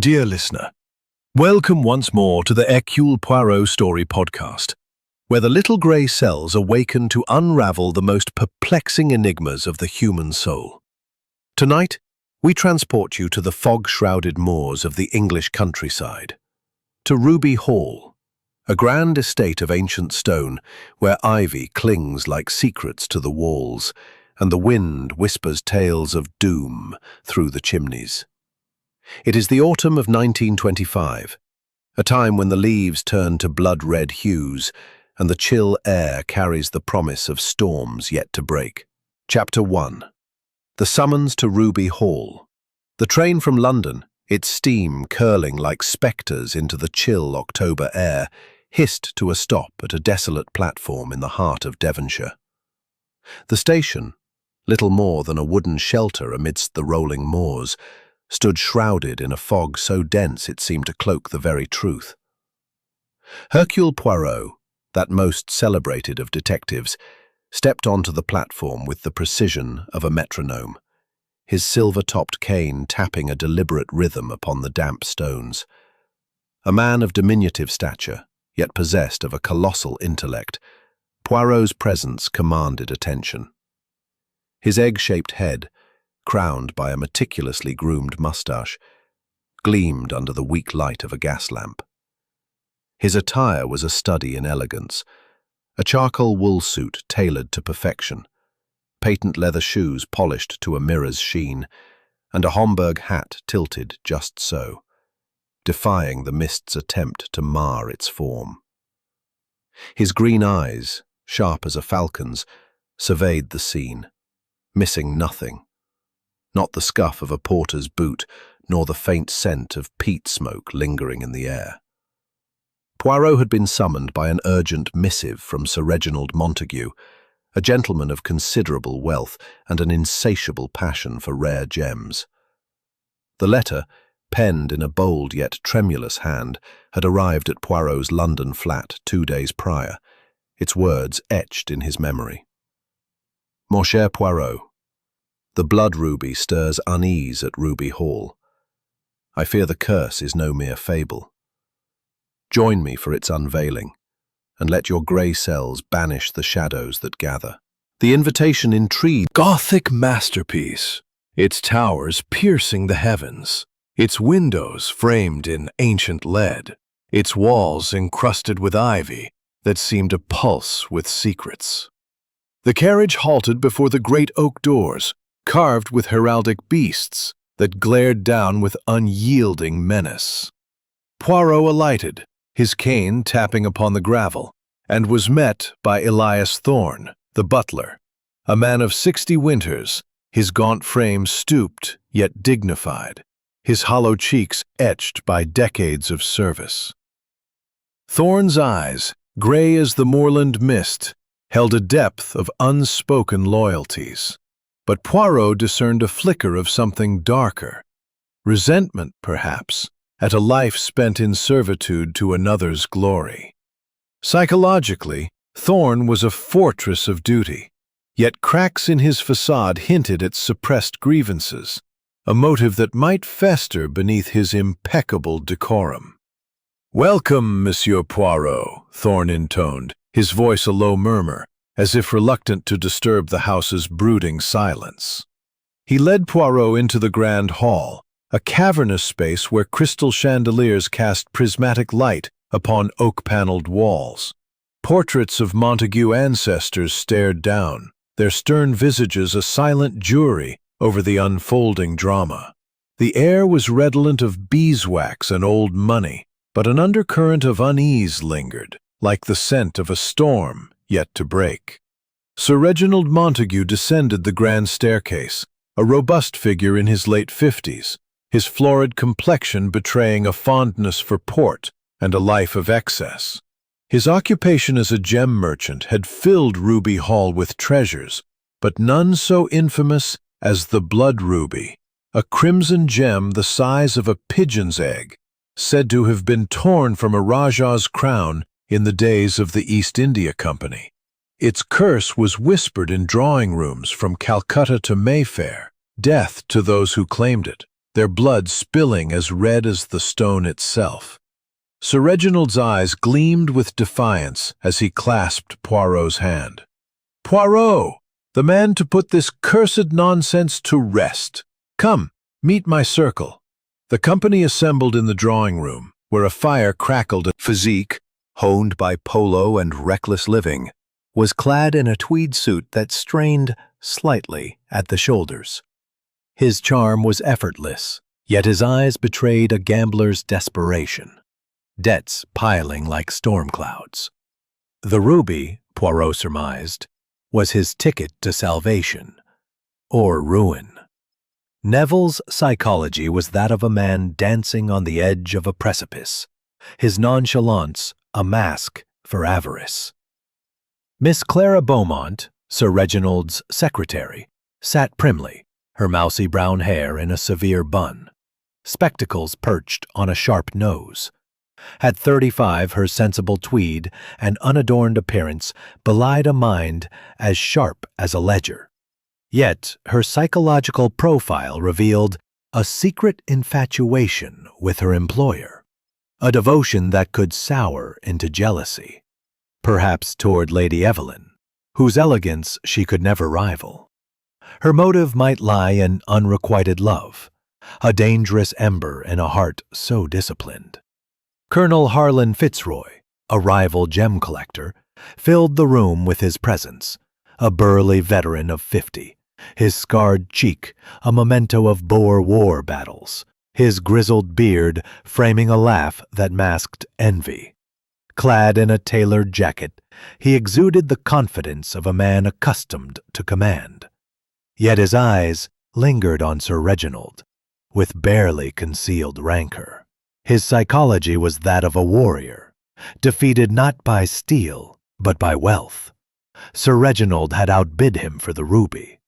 Dear listener, welcome once more to the Hercule Poirot story podcast, where the little grey cells awaken to unravel the most perplexing enigmas of the human soul. Tonight, we transport you to the fog-shrouded moors of the English countryside, to Ruby Hall, a grand estate of ancient stone where ivy clings like secrets to the walls and the wind whispers tales of doom through the chimneys. It is the autumn of 1925, a time when the leaves turn to blood-red hues and the chill air carries the promise of storms yet to break. Chapter 1. The Summons to Ruby Hall. The train from London, its steam curling like spectres into the chill October air, hissed to a stop at a desolate platform in the heart of Devonshire. The station, little more than a wooden shelter amidst the rolling moors, stood shrouded in a fog so dense it seemed to cloak the very truth. Hercule Poirot, that most celebrated of detectives, stepped onto the platform with the precision of a metronome, his silver-topped cane tapping a deliberate rhythm upon the damp stones. A man of diminutive stature, yet possessed of a colossal intellect, Poirot's presence commanded attention. His egg-shaped head, crowned by a meticulously groomed moustache, gleamed under the weak light of a gas lamp. His attire was a study in elegance, a charcoal wool suit tailored to perfection, patent leather shoes polished to a mirror's sheen, and a Homburg hat tilted just so, defying the mist's attempt to mar its form. His green eyes, sharp as a falcon's, surveyed the scene, missing nothing. Not the scuff of a porter's boot, nor the faint scent of peat smoke lingering in the air. Poirot had been summoned by an urgent missive from Sir Reginald Montague, a gentleman of considerable wealth and an insatiable passion for rare gems. The letter, penned in a bold yet tremulous hand, had arrived at Poirot's London flat 2 days prior, its words etched in his memory. Mon cher Poirot, the blood ruby stirs unease at Ruby Hall. I fear the curse is no mere fable. Join me for its unveiling, and let your grey cells banish the shadows that gather. The invitation intrigued. Gothic masterpiece, its towers piercing the heavens, its windows framed in ancient lead, its walls encrusted with ivy that seemed to pulse with secrets. The carriage halted before the great oak doors, carved with heraldic beasts that glared down with unyielding menace. Poirot alighted, his cane tapping upon the gravel, and was met by Elias Thorne, the butler, a man of 60 winters, his gaunt frame stooped yet dignified, his hollow cheeks etched by decades of service. Thorne's eyes, grey as the moorland mist, held a depth of unspoken loyalties. But Poirot discerned a flicker of something darker, resentment, perhaps, at a life spent in servitude to another's glory. Psychologically, Thorne was a fortress of duty, yet cracks in his facade hinted at suppressed grievances, a motive that might fester beneath his impeccable decorum. "Welcome, Monsieur Poirot," Thorne intoned, his voice a low murmur, as if reluctant to disturb the house's brooding silence. He led Poirot into the grand hall, a cavernous space where crystal chandeliers cast prismatic light upon oak-paneled walls. Portraits of Montague ancestors stared down, their stern visages a silent jury over the unfolding drama. The air was redolent of beeswax and old money, but an undercurrent of unease lingered, like the scent of a storm yet to break. Sir Reginald Montague descended the grand staircase, a robust figure in his late 50s, his florid complexion betraying a fondness for port and a life of excess. His occupation as a gem merchant had filled Ruby Hall with treasures, but none so infamous as the blood ruby, a crimson gem the size of a pigeon's egg, said to have been torn from a Rajah's crown in the days of the East India Company. Its curse was whispered in drawing rooms from Calcutta to Mayfair, death to those who claimed it. their blood spilling as red as the stone itself. Sir Reginald's eyes gleamed with defiance as he clasped Poirot's hand. "Poirot, the man to put this cursed nonsense to rest. Come, meet my circle." The company assembled in the drawing room, where a fire crackled. Physique, honed by polo and reckless living, was clad in a tweed suit that strained slightly at the shoulders. His charm was effortless, yet his eyes betrayed a gambler's desperation, debts piling like storm clouds. The ruby, Poirot surmised, was his ticket to salvation, or ruin. Neville's psychology was that of a man dancing on the edge of a precipice, his nonchalance a mask for avarice. Miss Clara Beaumont, Sir Reginald's secretary, sat primly, her mousy brown hair in a severe bun, spectacles perched on a sharp nose. At 35, her sensible tweed and unadorned appearance belied a mind as sharp as a ledger. Yet her psychological profile revealed a secret infatuation with her employer, a devotion that could sour into jealousy, perhaps toward Lady Evelyn, whose elegance she could never rival. Her motive might lie in unrequited love, a dangerous ember in a heart so disciplined. Colonel Harlan Fitzroy, a rival gem collector, filled the room with his presence, a burly veteran of 50, his scarred cheek a memento of Boer War battles, his grizzled beard framing a laugh that masked envy. Clad in a tailored jacket, he exuded the confidence of a man accustomed to command. Yet his eyes lingered on Sir Reginald, with barely concealed rancor. His psychology was that of a warrior, defeated not by steel, but by wealth. Sir Reginald had outbid him for the ruby,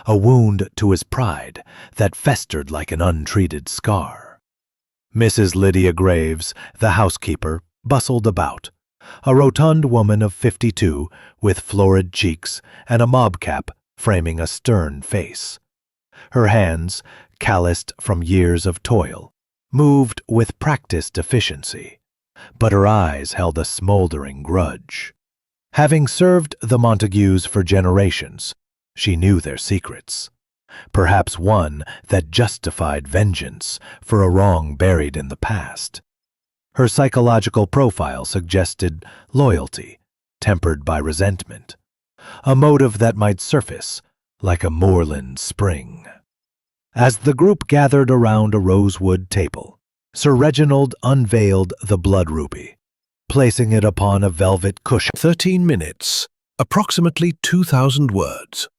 a wound to his pride that festered like an untreated scar. Mrs. Lydia Graves, the housekeeper, bustled about, a rotund woman of 52 with florid cheeks and a mob cap framing a stern face. Her hands, calloused from years of toil, moved with practiced efficiency, but her eyes held a smoldering grudge. Having served the Montagues for generations, she knew their secrets, perhaps one that justified vengeance for a wrong buried in the past. Her psychological profile suggested loyalty, tempered by resentment, a motive that might surface like a moorland spring. As the group gathered around a rosewood table, Sir Reginald unveiled the blood ruby, placing it upon a velvet cushion. 13 minutes, approximately 2,000 words.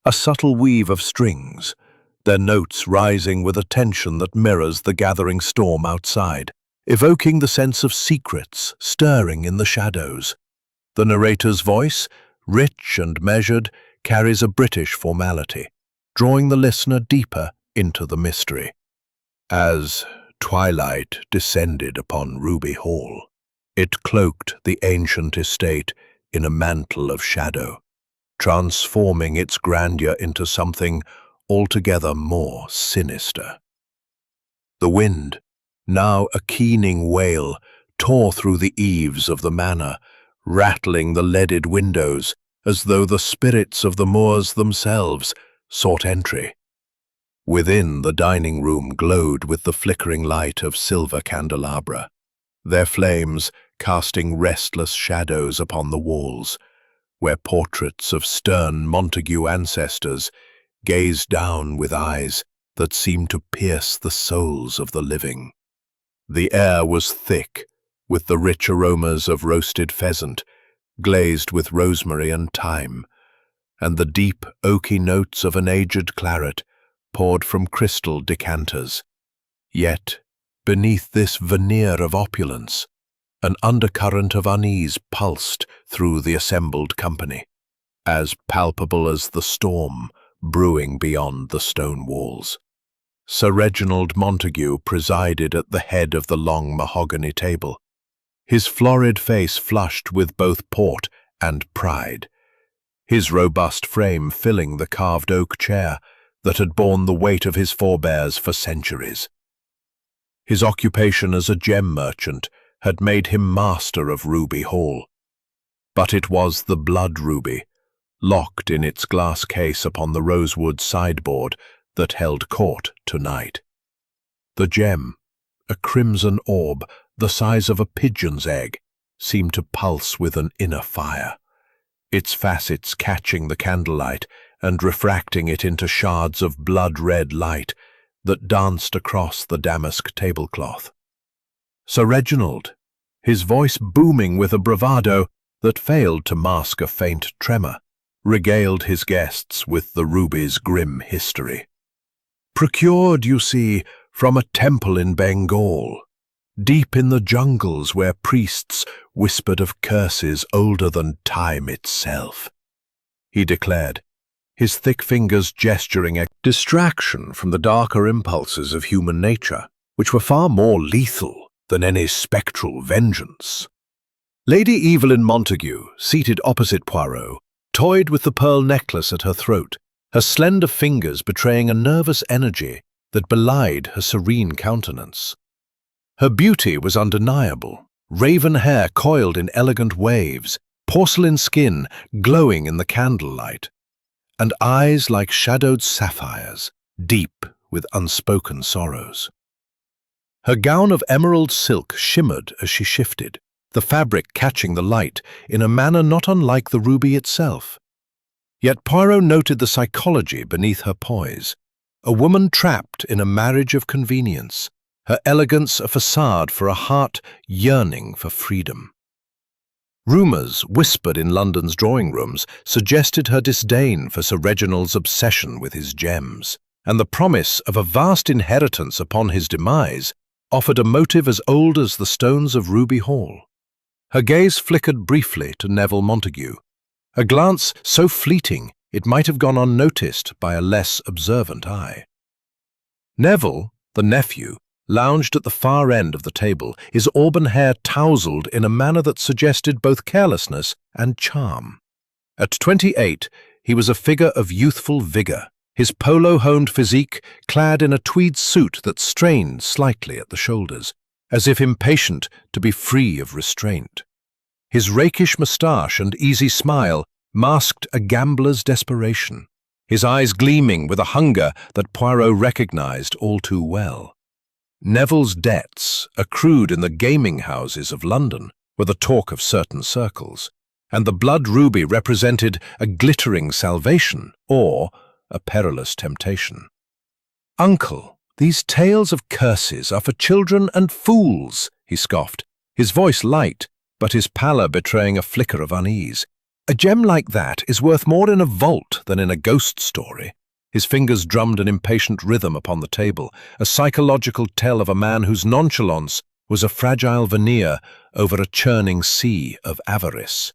A subtle weave of strings, their notes rising with a tension that mirrors the gathering storm outside, evoking the sense of secrets stirring in the shadows. The narrator's voice, rich and measured, carries a British formality, drawing the listener deeper into the mystery. As twilight descended upon Ruby Hall, it cloaked the ancient estate in a mantle of shadow, transforming its grandeur into something altogether more sinister. The wind, now a keening wail, tore through the eaves of the manor, rattling the leaded windows as though the spirits of the moors themselves sought entry. Within, the dining room glowed with the flickering light of silver candelabra, their flames casting restless shadows upon the walls, where portraits of stern Montague ancestors gazed down with eyes that seemed to pierce the souls of the living. The air was thick with the rich aromas of roasted pheasant, glazed with rosemary and thyme, and the deep, oaky notes of an aged claret poured from crystal decanters. Yet, beneath this veneer of opulence, an undercurrent of unease pulsed through the assembled company, as palpable as the storm brewing beyond the stone walls. Sir Reginald Montague presided at the head of the long mahogany table, his florid face flushed with both port and pride, his robust frame filling the carved oak chair that had borne the weight of his forebears for centuries. His occupation as a gem merchant had made him master of Ruby Hall. But it was the blood ruby, locked in its glass case upon the rosewood sideboard, that held court tonight. The gem, a crimson orb the size of a pigeon's egg, seemed to pulse with an inner fire, its facets catching the candlelight and refracting it into shards of blood-red light that danced across the damask tablecloth. Sir Reginald, his voice booming with a bravado that failed to mask a faint tremor, regaled his guests with the ruby's grim history. Procured, you see, from a temple in Bengal, deep in the jungles where priests whispered of curses older than time itself, he declared, his thick fingers gesturing a distraction from the darker impulses of human nature, which were far more lethal than any spectral vengeance. Lady Evelyn Montague, seated opposite Poirot, toyed with the pearl necklace at her throat, her slender fingers betraying a nervous energy that belied her serene countenance. Her beauty was undeniable, raven hair coiled in elegant waves, porcelain skin glowing in the candlelight, and eyes like shadowed sapphires, deep with unspoken sorrows. Her gown of emerald silk shimmered as she shifted, the fabric catching the light in a manner not unlike the ruby itself. Yet Poirot noted the psychology beneath her poise, a woman trapped in a marriage of convenience, her elegance a facade for a heart yearning for freedom. Rumours whispered in London's drawing rooms suggested her disdain for Sir Reginald's obsession with his gems, and the promise of a vast inheritance upon his demise offered a motive as old as the stones of Ruby Hall. Her gaze flickered briefly to Neville Montague, a glance so fleeting it might have gone unnoticed by a less observant eye. Neville, the nephew, lounged at the far end of the table, his auburn hair tousled in a manner that suggested both carelessness and charm. At 28, he was a figure of youthful vigor, his polo-honed physique clad in a tweed suit that strained slightly at the shoulders, as if impatient to be free of restraint. His rakish moustache and easy smile masked a gambler's desperation, his eyes gleaming with a hunger that Poirot recognized all too well. Neville's debts, accrued in the gaming houses of London, were the talk of certain circles, and the blood ruby represented a glittering salvation or a perilous temptation. "Uncle, these tales of curses are for children and fools," he scoffed, his voice light, but his pallor betraying a flicker of unease. "A gem like that is worth more in a vault than in a ghost story." His fingers drummed an impatient rhythm upon the table, a psychological tell of a man whose nonchalance was a fragile veneer over a churning sea of avarice.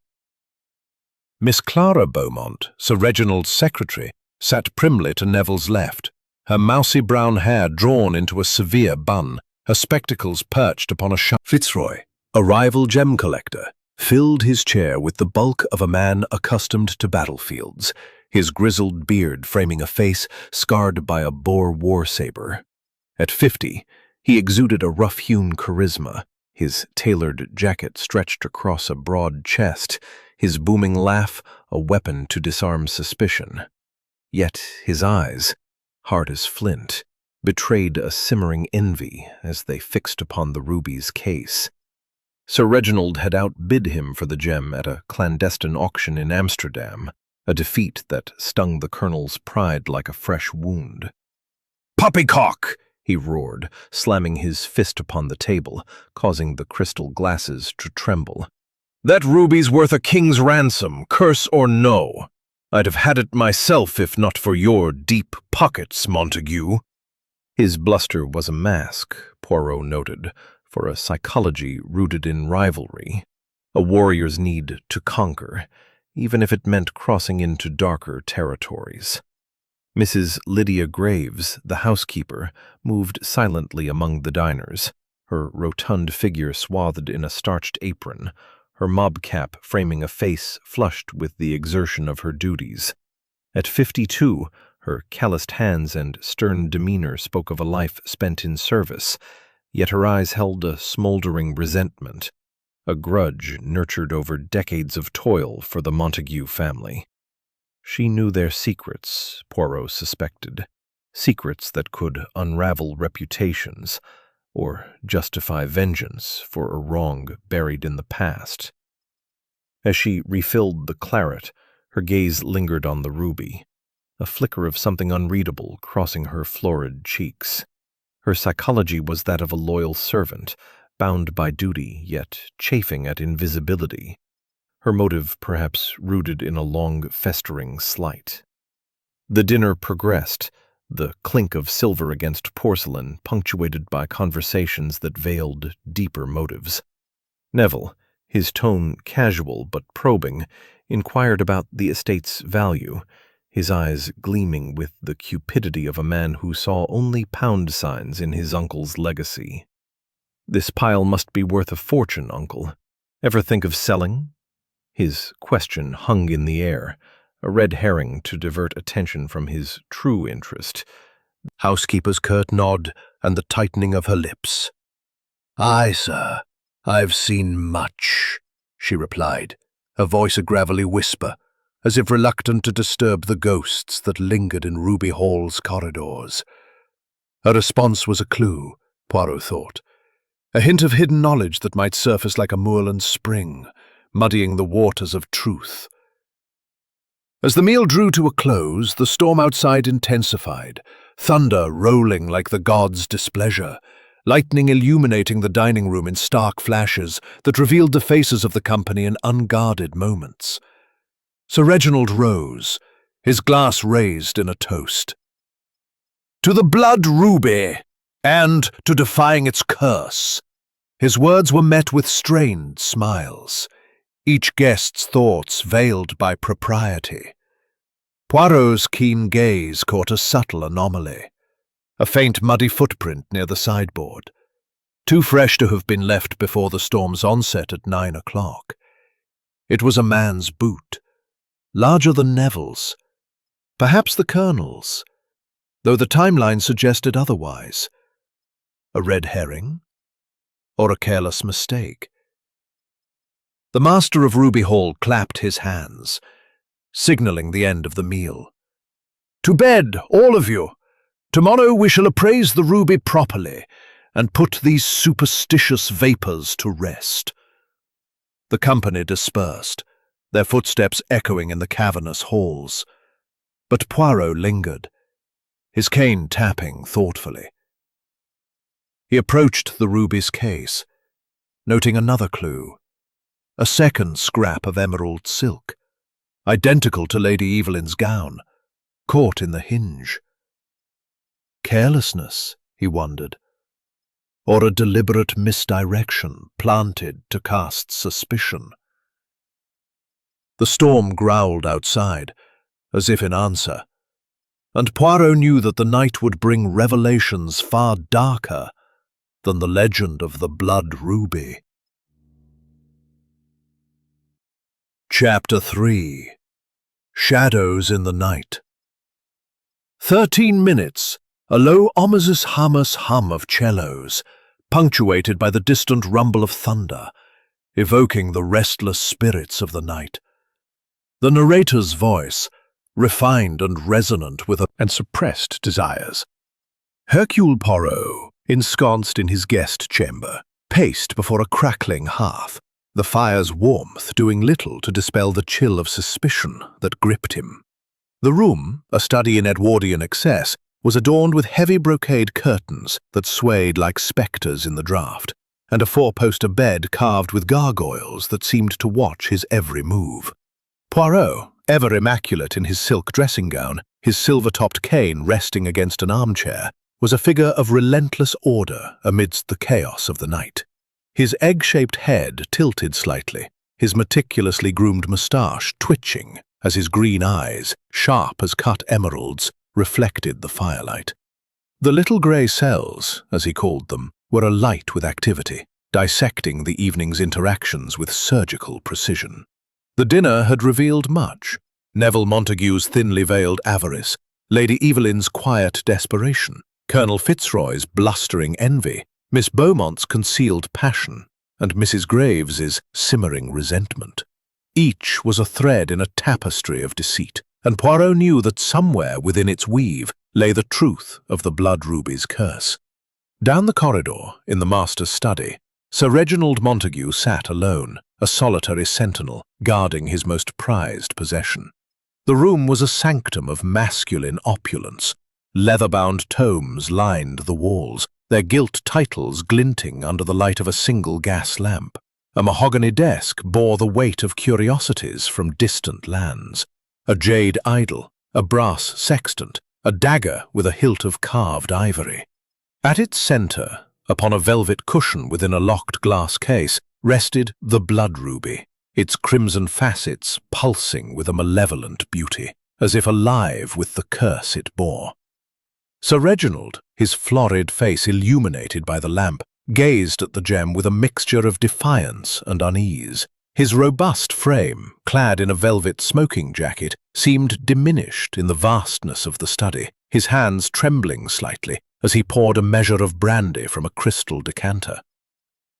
Miss Clara Beaumont, Sir Reginald's secretary, sat primly to Neville's left, her mousy brown hair drawn into a severe bun, her spectacles perched upon a sharp. Fitzroy, a rival gem collector, filled his chair with the bulk of a man accustomed to battlefields, his grizzled beard framing a face scarred by a Boer war-saber. At 50, he exuded a rough-hewn charisma, his tailored jacket stretched across a broad chest, his booming laugh a weapon to disarm suspicion. Yet his eyes, hard as flint, betrayed a simmering envy as they fixed upon the ruby's case. Sir Reginald had outbid him for the gem at a clandestine auction in Amsterdam, a defeat that stung the colonel's pride like a fresh wound. "Poppycock!" he roared, slamming his fist upon the table, causing the crystal glasses to tremble. "That ruby's worth a king's ransom, curse or no. I'd have had it myself if not for your deep pockets, Montague." His bluster was a mask, Poirot noted, for a psychology rooted in rivalry, a warrior's need to conquer, even if it meant crossing into darker territories. Mrs. Lydia Graves, the housekeeper, moved silently among the diners, her rotund figure swathed in a starched apron, her mob cap framing a face flushed with the exertion of her duties. At 52, Her calloused hands and stern demeanor spoke of a life spent in service, yet her eyes held a smoldering resentment, a grudge nurtured over decades of toil for the Montague family. She knew their secrets, Poirot suspected, secrets that could unravel reputations or justify vengeance for a wrong buried in the past. As she refilled the claret, her gaze lingered on the ruby, a flicker of something unreadable crossing her florid cheeks. Her psychology was that of a loyal servant, bound by duty, yet chafing at invisibility. Her motive perhaps rooted in a long, festering slight. The dinner progressed, the clink of silver against porcelain punctuated by conversations that veiled deeper motives. Neville, his tone casual but probing, inquired about the estate's value, his eyes gleaming with the cupidity of a man who saw only pound signs in his uncle's legacy. "This pile must be worth a fortune, uncle. Ever think of selling?" His question hung in the air, a red herring to divert attention from his true interest. Housekeeper's curt nod and the tightening of her lips. "Aye, sir, I've seen much," she replied, her voice a gravelly whisper, as if reluctant to disturb the ghosts that lingered in Ruby Hall's corridors. Her response was a clue, Poirot thought, a hint of hidden knowledge that might surface like a moorland spring, muddying the waters of truth. As the meal drew to a close, the storm outside intensified, thunder rolling like the gods' displeasure, lightning illuminating the dining room in stark flashes that revealed the faces of the company in unguarded moments. Sir Reginald rose, his glass raised in a toast. "To the blood ruby, and to defying its curse." His words were met with strained smiles, each guest's thoughts veiled by propriety. Poirot's keen gaze caught a subtle anomaly, a faint muddy footprint near the sideboard, too fresh to have been left before the storm's onset at 9 o'clock. It was a man's boot, larger than Neville's, perhaps the Colonel's, though the timeline suggested otherwise. A red herring? Or a careless mistake? The master of Ruby Hall clapped his hands, signalling the end of the meal. "To bed, all of you! Tomorrow we shall appraise the ruby properly, and put these superstitious vapours to rest." The company dispersed, their footsteps echoing in the cavernous halls. But Poirot lingered, his cane tapping thoughtfully. He approached the ruby's case, noting another clue, a second scrap of emerald silk, identical to Lady Evelyn's gown, caught in the hinge. Carelessness, he wondered, or a deliberate misdirection planted to cast suspicion. The storm growled outside, as if in answer, and Poirot knew that the night would bring revelations far darker than the legend of the blood ruby. Chapter 3. Shadows in the Night. 13 minutes, a low ominous hum of cellos, punctuated by the distant rumble of thunder, evoking the restless spirits of the night. The narrator's voice, refined and resonant with and suppressed desires. Hercule Poirot, ensconced in his guest chamber, paced before a crackling hearth, the fire's warmth doing little to dispel the chill of suspicion that gripped him. The room, a study in Edwardian excess, was adorned with heavy brocade curtains that swayed like spectres in the draught, and a four-poster bed carved with gargoyles that seemed to watch his every move. Poirot, ever immaculate in his silk dressing gown, his silver-topped cane resting against an armchair, was a figure of relentless order amidst the chaos of the night. His egg-shaped head tilted slightly, his meticulously groomed moustache twitching as his green eyes, sharp as cut emeralds, reflected the firelight. The little grey cells, as he called them, were alight with activity, dissecting the evening's interactions with surgical precision. The dinner had revealed much. Neville Montague's thinly veiled avarice, Lady Evelyn's quiet desperation, Colonel Fitzroy's blustering envy, Miss Beaumont's concealed passion, and Mrs. Graves's simmering resentment. Each was a thread in a tapestry of deceit, and Poirot knew that somewhere within its weave lay the truth of the blood ruby's curse. Down the corridor, in the master's study, Sir Reginald Montague sat alone, a solitary sentinel, guarding his most prized possession. The room was a sanctum of masculine opulence. Leather-bound tomes lined the walls, their gilt titles glinting under the light of a single gas lamp. A mahogany desk bore the weight of curiosities from distant lands. A jade idol, a brass sextant, a dagger with a hilt of carved ivory. At its center, upon a velvet cushion within a locked glass case, rested the blood ruby, its crimson facets pulsing with a malevolent beauty, as if alive with the curse it bore. Sir Reginald, his florid face illuminated by the lamp, gazed at the gem with a mixture of defiance and unease. His robust frame, clad in a velvet smoking jacket, seemed diminished in the vastness of the study, his hands trembling slightly as he poured a measure of brandy from a crystal decanter.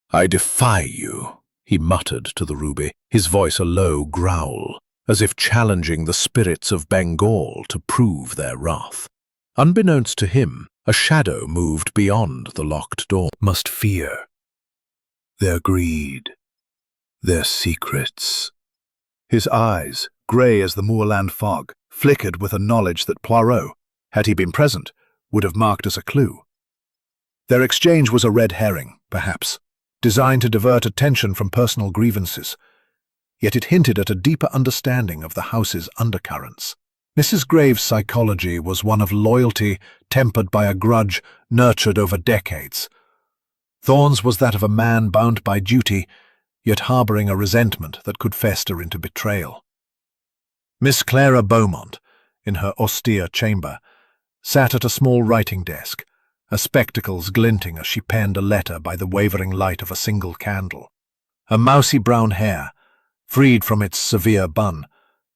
"I defy you," he muttered to the ruby, his voice a low growl, as if challenging the spirits of Bengal to prove their wrath. Unbeknownst to him, a shadow moved beyond the locked door. Must fear their greed, their secrets. His eyes, grey as the moorland fog, flickered with a knowledge that Poirot, had he been present, would have marked as a clue. Their exchange was a red herring, perhaps, designed to divert attention from personal grievances, yet it hinted at a deeper understanding of the house's undercurrents. Mrs. Graves' psychology was one of loyalty tempered by a grudge nurtured over decades. Thorne's was that of a man bound by duty, yet harbouring a resentment that could fester into betrayal. Miss Clara Beaumont, in her austere chamber, sat at a small writing desk, her spectacles glinting as she penned a letter by the wavering light of a single candle. Her mousy brown hair, freed from its severe bun,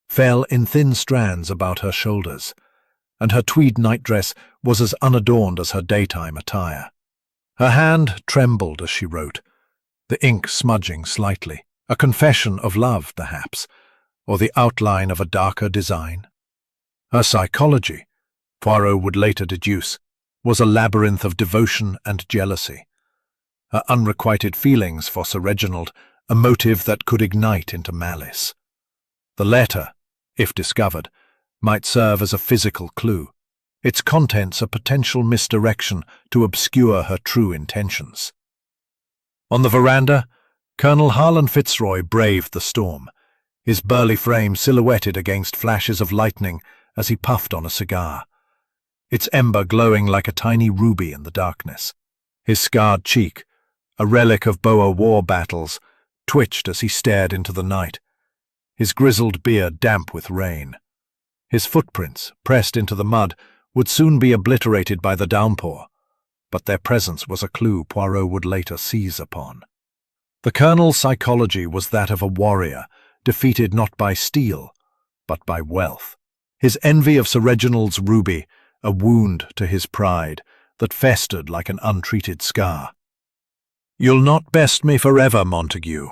fell in thin strands about her shoulders, and her tweed nightdress was as unadorned as her daytime attire. Her hand trembled as she wrote, the ink smudging slightly, a confession of love, perhaps, or the outline of a darker design. Her psychology, Poirot would later deduce, was a labyrinth of devotion and jealousy. Her unrequited feelings for Sir Reginald, a motive that could ignite into malice. The letter, if discovered, might serve as a physical clue, its contents a potential misdirection to obscure her true intentions. On the veranda, Colonel Harlan Fitzroy braved the storm, his burly frame silhouetted against flashes of lightning as he puffed on a cigar, its ember glowing like a tiny ruby in the darkness. His scarred cheek, a relic of Boer war battles, twitched as he stared into the night, his grizzled beard damp with rain. His footprints, pressed into the mud, would soon be obliterated by the downpour, but their presence was a clue Poirot would later seize upon. The Colonel's psychology was that of a warrior, defeated not by steel, but by wealth. His envy of Sir Reginald's ruby, a wound to his pride, that festered like an untreated scar. "You'll not best me forever, Montague,"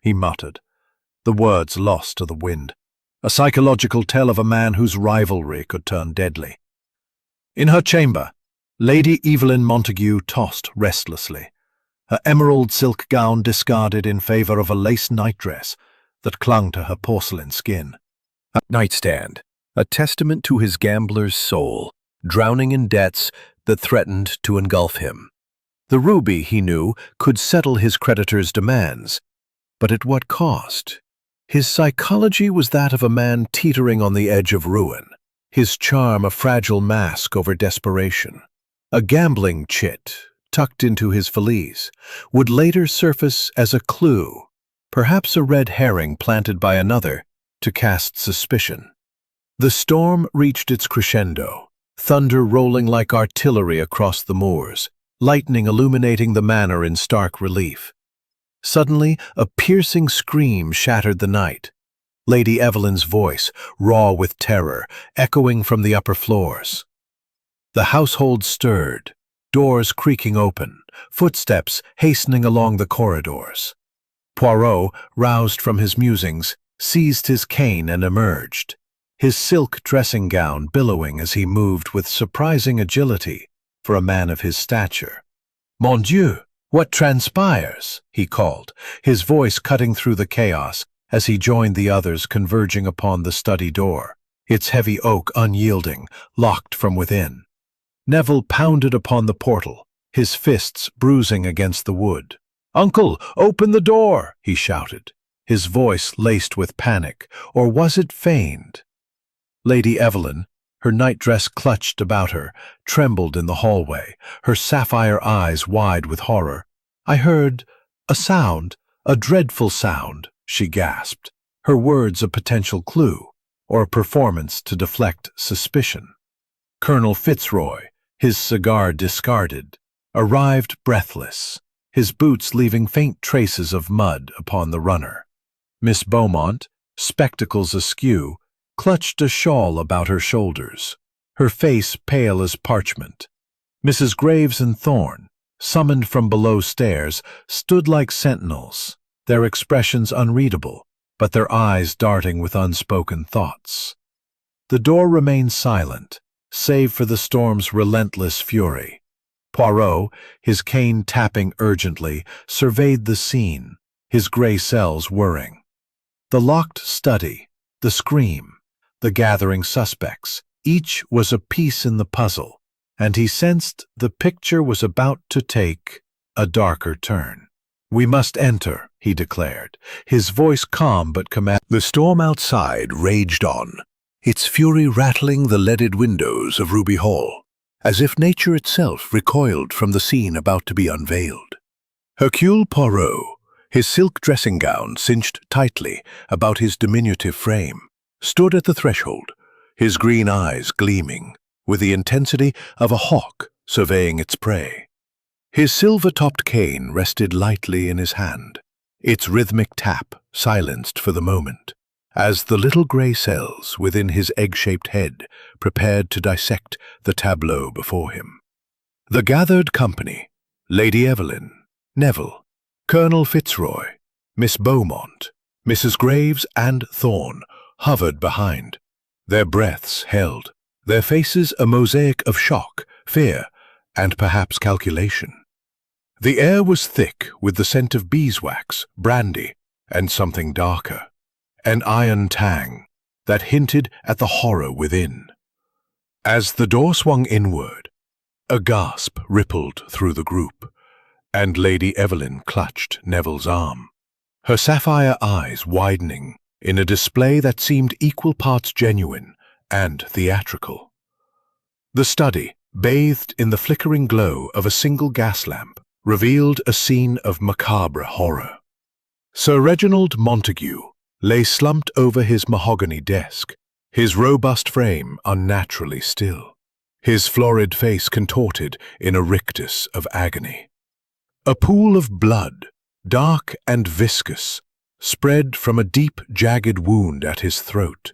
he muttered, the words lost to the wind, a psychological tell of a man whose rivalry could turn deadly. In her chamber, Lady Evelyn Montague tossed restlessly, her emerald silk gown discarded in favour of a lace nightdress that clung to her porcelain skin. A nightstand, a testament to his gambler's soul, drowning in debts that threatened to engulf him. The ruby, he knew, could settle his creditors' demands, but at what cost? His psychology was that of a man teetering on the edge of ruin, his charm a fragile mask over desperation. A gambling chit, tucked into his valise, would later surface as a clue, perhaps a red herring planted by another, to cast suspicion. The storm reached its crescendo, thunder rolling like artillery across the moors, lightning illuminating the manor in stark relief. Suddenly, a piercing scream shattered the night. Lady Evelyn's voice, raw with terror, echoing from the upper floors. The household stirred, doors creaking open, footsteps hastening along the corridors. Poirot, roused from his musings, seized his cane and emerged, his silk dressing gown billowing as he moved with surprising agility for a man of his stature. "Mon Dieu, what transpires?" he called, his voice cutting through the chaos as he joined the others converging upon the study door, its heavy oak unyielding, locked from within. Neville pounded upon the portal, his fists bruising against the wood. "Uncle, open the door!" he shouted, his voice laced with panic, or was it feigned? Lady Evelyn, her nightdress clutched about her, trembled in the hallway, her sapphire eyes wide with horror. "I heard a sound, a dreadful sound," she gasped, her words a potential clue, or a performance to deflect suspicion. Colonel Fitzroy, his cigar discarded, arrived breathless, his boots leaving faint traces of mud upon the runner. Miss Beaumont, spectacles askew, clutched a shawl about her shoulders, her face pale as parchment. Mrs. Graves and Thorne, summoned from below stairs, stood like sentinels, their expressions unreadable, but their eyes darting with unspoken thoughts. The door remained silent, save for the storm's relentless fury. Poirot, his cane tapping urgently, surveyed the scene, his gray cells whirring. The locked study, the scream, the gathering suspects, each was a piece in the puzzle, and he sensed the picture was about to take a darker turn. "We must enter," he declared, his voice calm but commanding. The storm outside raged on, its fury rattling the leaded windows of Ruby Hall, as if nature itself recoiled from the scene about to be unveiled. Hercule Poirot, his silk dressing gown cinched tightly about his diminutive frame, stood at the threshold, his green eyes gleaming with the intensity of a hawk surveying its prey. His silver-topped cane rested lightly in his hand, its rhythmic tap silenced for the moment, as the little grey cells within his egg-shaped head prepared to dissect the tableau before him. The gathered company, Lady Evelyn, Neville, Colonel Fitzroy, Miss Beaumont, Mrs. Graves and Thorne, hovered behind, their breaths held, their faces a mosaic of shock, fear, and perhaps calculation. The air was thick with the scent of beeswax, brandy, and something darker, an iron tang that hinted at the horror within. As the door swung inward, a gasp rippled through the group, and Lady Evelyn clutched Neville's arm, her sapphire eyes widening in a display that seemed equal parts genuine and theatrical. The study, bathed in the flickering glow of a single gas lamp, revealed a scene of macabre horror. Sir Reginald Montague lay slumped over his mahogany desk, his robust frame unnaturally still, his florid face contorted in a rictus of agony. A pool of blood, dark and viscous, spread from a deep, jagged wound at his throat,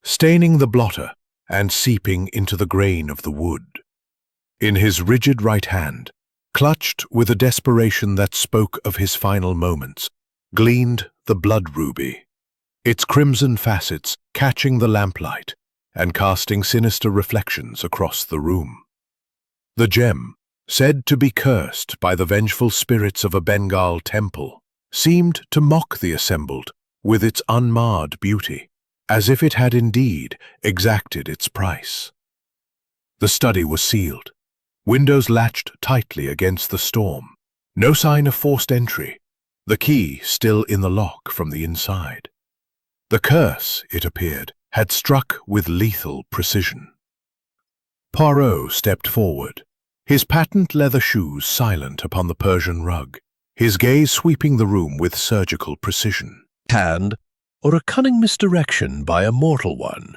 staining the blotter and seeping into the grain of the wood. In his rigid right hand, clutched with a desperation that spoke of his final moments, gleamed the blood ruby, its crimson facets catching the lamplight and casting sinister reflections across the room. The gem, said to be cursed by the vengeful spirits of a Bengal temple, seemed to mock the assembled with its unmarred beauty, as if it had indeed exacted its price. The study was sealed, windows latched tightly against the storm, no sign of forced entry, the key still in the lock from the inside. The curse, it appeared, had struck with lethal precision. Poirot stepped forward, his patent leather shoes silent upon the Persian rug, his gaze sweeping the room with surgical precision. Hand, or a cunning misdirection by a mortal one.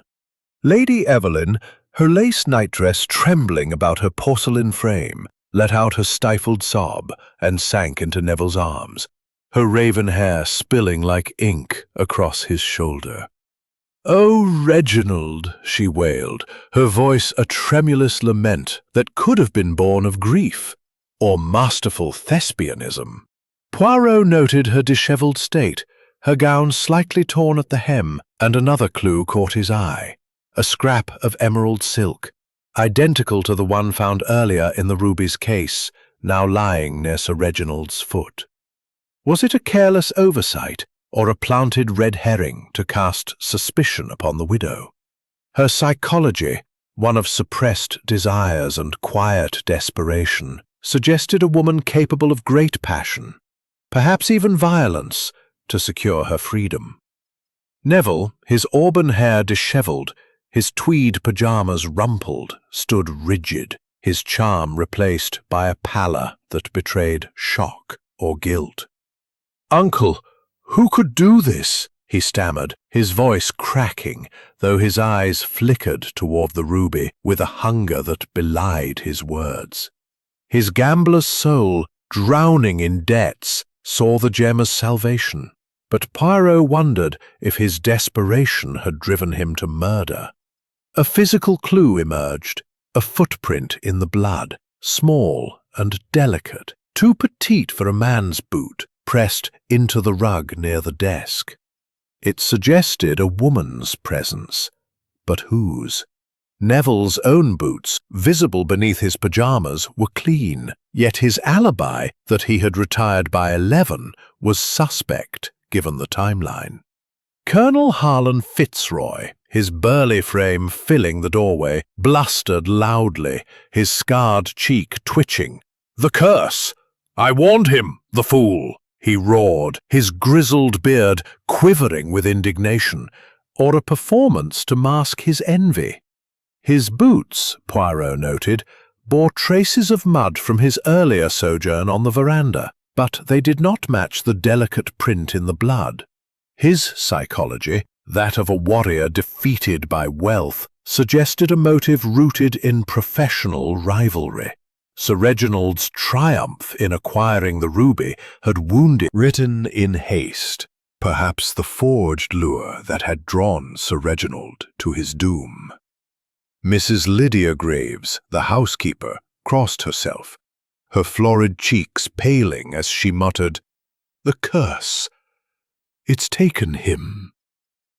Lady Evelyn, her lace nightdress trembling about her porcelain frame, let out a stifled sob and sank into Neville's arms, her raven hair spilling like ink across his shoulder. "Oh, Reginald," she wailed, her voice a tremulous lament that could have been born of grief or masterful thespianism. Poirot noted her dishevelled state, her gown slightly torn at the hem, and another clue caught his eye, a scrap of emerald silk, identical to the one found earlier in the ruby's case, now lying near Sir Reginald's foot. Was it a careless oversight, or a planted red herring to cast suspicion upon the widow? Her psychology, one of suppressed desires and quiet desperation, suggested a woman capable of great passion, perhaps even violence, to secure her freedom. Neville, his auburn hair dishevelled, his tweed pyjamas rumpled, stood rigid, his charm replaced by a pallor that betrayed shock or guilt. "Uncle, who could do this?" he stammered, his voice cracking, though his eyes flickered toward the ruby with a hunger that belied his words. His gambler's soul, drowning in debts, saw the gem as salvation, but Poirot wondered if his desperation had driven him to murder. A physical clue emerged, a footprint in the blood, small and delicate, too petite for a man's boot, pressed into the rug near the desk. It suggested a woman's presence, but whose? Neville's own boots, visible beneath his pyjamas, were clean, yet his alibi that he had retired by 11 was suspect given the timeline. Colonel Harlan Fitzroy, his burly frame filling the doorway, blustered loudly, his scarred cheek twitching. "The curse! I warned him, the fool!" he roared, his grizzled beard quivering with indignation, or a performance to mask his envy. His boots, Poirot noted, bore traces of mud from his earlier sojourn on the veranda, but they did not match the delicate print in the blood. His psychology, that of a warrior defeated by wealth, suggested a motive rooted in professional rivalry. Sir Reginald's triumph in acquiring the ruby had wounded, written in haste, perhaps the forged lure that had drawn Sir Reginald to his doom. Mrs. Lydia Graves, the housekeeper, crossed herself, her florid cheeks paling as she muttered, "The curse! It's taken him,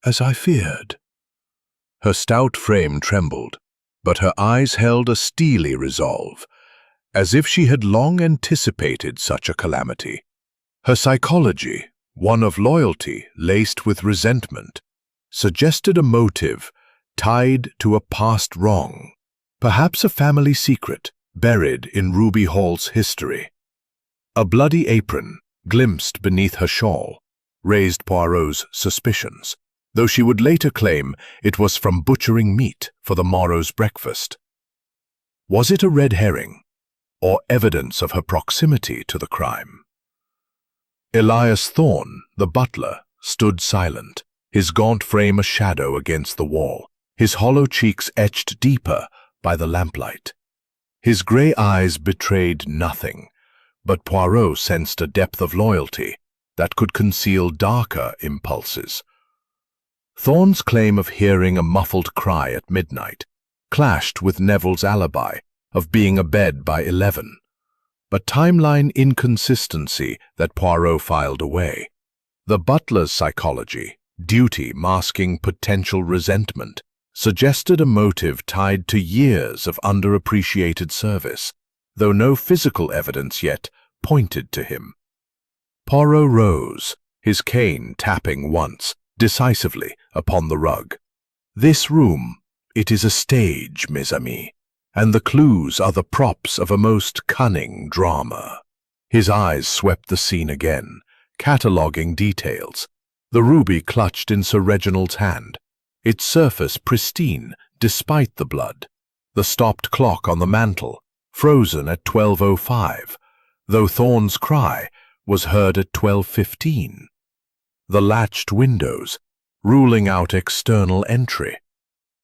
as I feared." Her stout frame trembled, but her eyes held a steely resolve, as if she had long anticipated such a calamity. Her psychology, one of loyalty laced with resentment, suggested a motive tied to a past wrong, perhaps a family secret buried in Ruby Hall's history. A bloody apron, glimpsed beneath her shawl, raised Poirot's suspicions, though she would later claim it was from butchering meat for the morrow's breakfast. Was it a red herring, or evidence of her proximity to the crime? Elias Thorne, the butler, stood silent, his gaunt frame a shadow against the wall, his hollow cheeks etched deeper by the lamplight. His grey eyes betrayed nothing, but Poirot sensed a depth of loyalty that could conceal darker impulses. Thorne's claim of hearing a muffled cry at midnight clashed with Neville's alibi of being abed by 11, but timeline inconsistency that Poirot filed away. The butler's psychology, duty masking potential resentment, suggested a motive tied to years of underappreciated service, though no physical evidence yet pointed to him. Poirot rose, his cane tapping once, decisively, upon the rug. "This room, it is a stage, mes amis, and the clues are the props of a most cunning drama." His eyes swept the scene again, cataloguing details. The ruby clutched in Sir Reginald's hand, its surface pristine despite the blood. The stopped clock on the mantel, frozen at 12:05, though Thorne's cry was heard at 12:15. The latched windows, ruling out external entry.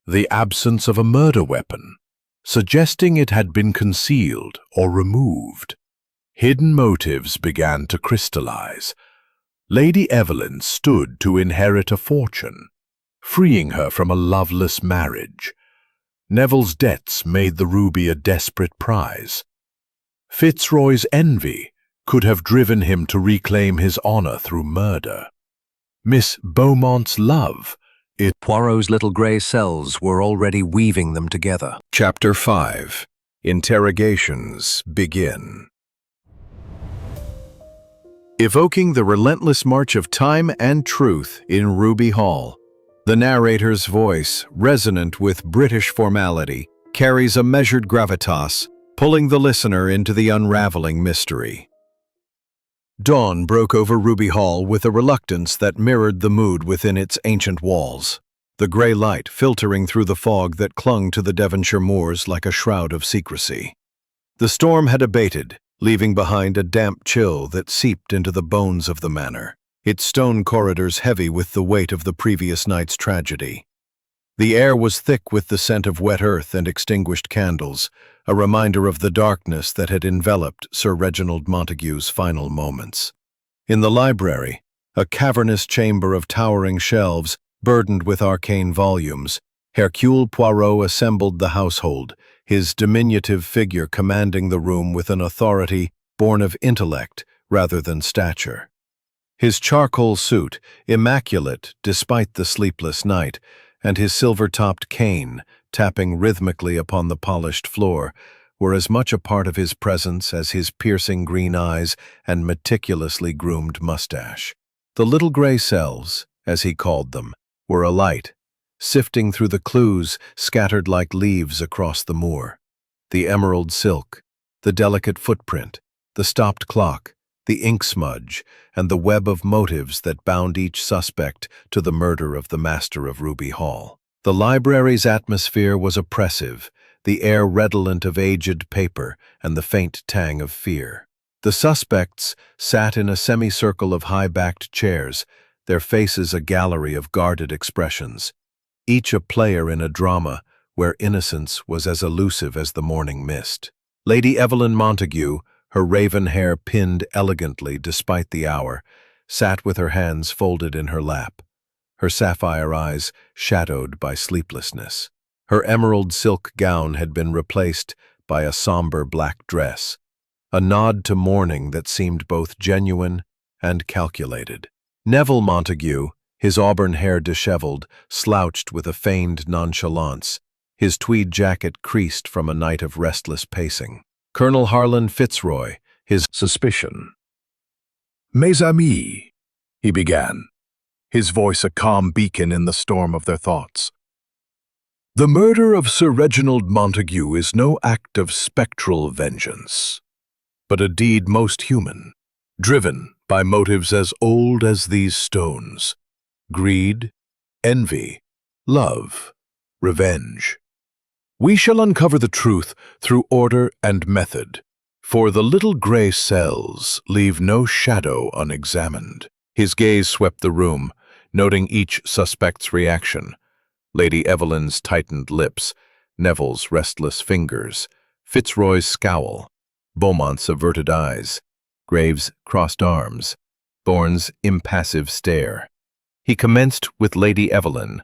The absence of a murder weapon, suggesting it had been concealed or removed. Hidden motives began to crystallize. Lady Evelyn stood to inherit a fortune. freeing her from a loveless marriage. Neville's debts made the ruby a desperate prize. Fitzroy's envy could have driven him to reclaim his honor through murder. Miss Beaumont's love, Poirot's little grey cells were already weaving them together. Chapter 5. Interrogations begin. Evoking the relentless march of time and truth in Ruby Hall, the narrator's voice, resonant with British formality, carries a measured gravitas, pulling the listener into the unraveling mystery. Dawn broke over Ruby Hall with a reluctance that mirrored the mood within its ancient walls, the grey light filtering through the fog that clung to the Devonshire moors like a shroud of secrecy. The storm had abated, leaving behind a damp chill that seeped into the bones of the manor, its stone corridors heavy with the weight of the previous night's tragedy. The air was thick with the scent of wet earth and extinguished candles, a reminder of the darkness that had enveloped Sir Reginald Montague's final moments. In the library, a cavernous chamber of towering shelves, burdened with arcane volumes, Hercule Poirot assembled the household, his diminutive figure commanding the room with an authority born of intellect rather than stature. His charcoal suit, immaculate despite the sleepless night, and his silver-topped cane, tapping rhythmically upon the polished floor, were as much a part of his presence as his piercing green eyes and meticulously groomed mustache. The little grey cells, as he called them, were alight, sifting through the clues scattered like leaves across the moor. The emerald silk, the delicate footprint, the stopped clock, the ink smudge, and the web of motives that bound each suspect to the murder of the master of Ruby Hall. The library's atmosphere was oppressive, the air redolent of aged paper and the faint tang of fear. The suspects sat in a semicircle of high-backed chairs, their faces a gallery of guarded expressions, each a player in a drama where innocence was as elusive as the morning mist. Lady Evelyn Montague, her raven hair pinned elegantly despite the hour, sat with her hands folded in her lap, her sapphire eyes shadowed by sleeplessness. Her emerald silk gown had been replaced by a somber black dress, a nod to mourning that seemed both genuine and calculated. Neville Montague, his auburn hair disheveled, slouched with a feigned nonchalance, his tweed jacket creased from a night of restless pacing. Colonel Harlan Fitzroy, his suspicion. "Mes amis," he began, his voice a calm beacon in the storm of their thoughts. "The murder of Sir Reginald Montague is no act of spectral vengeance, but a deed most human, driven by motives as old as these stones: greed, envy, love, revenge. We shall uncover the truth through order and method, for the little grey cells leave no shadow unexamined." His gaze swept the room, noting each suspect's reaction: Lady Evelyn's tightened lips, Neville's restless fingers, Fitzroy's scowl, Beaumont's averted eyes, Graves' crossed arms, Bourne's impassive stare. He commenced with Lady Evelyn,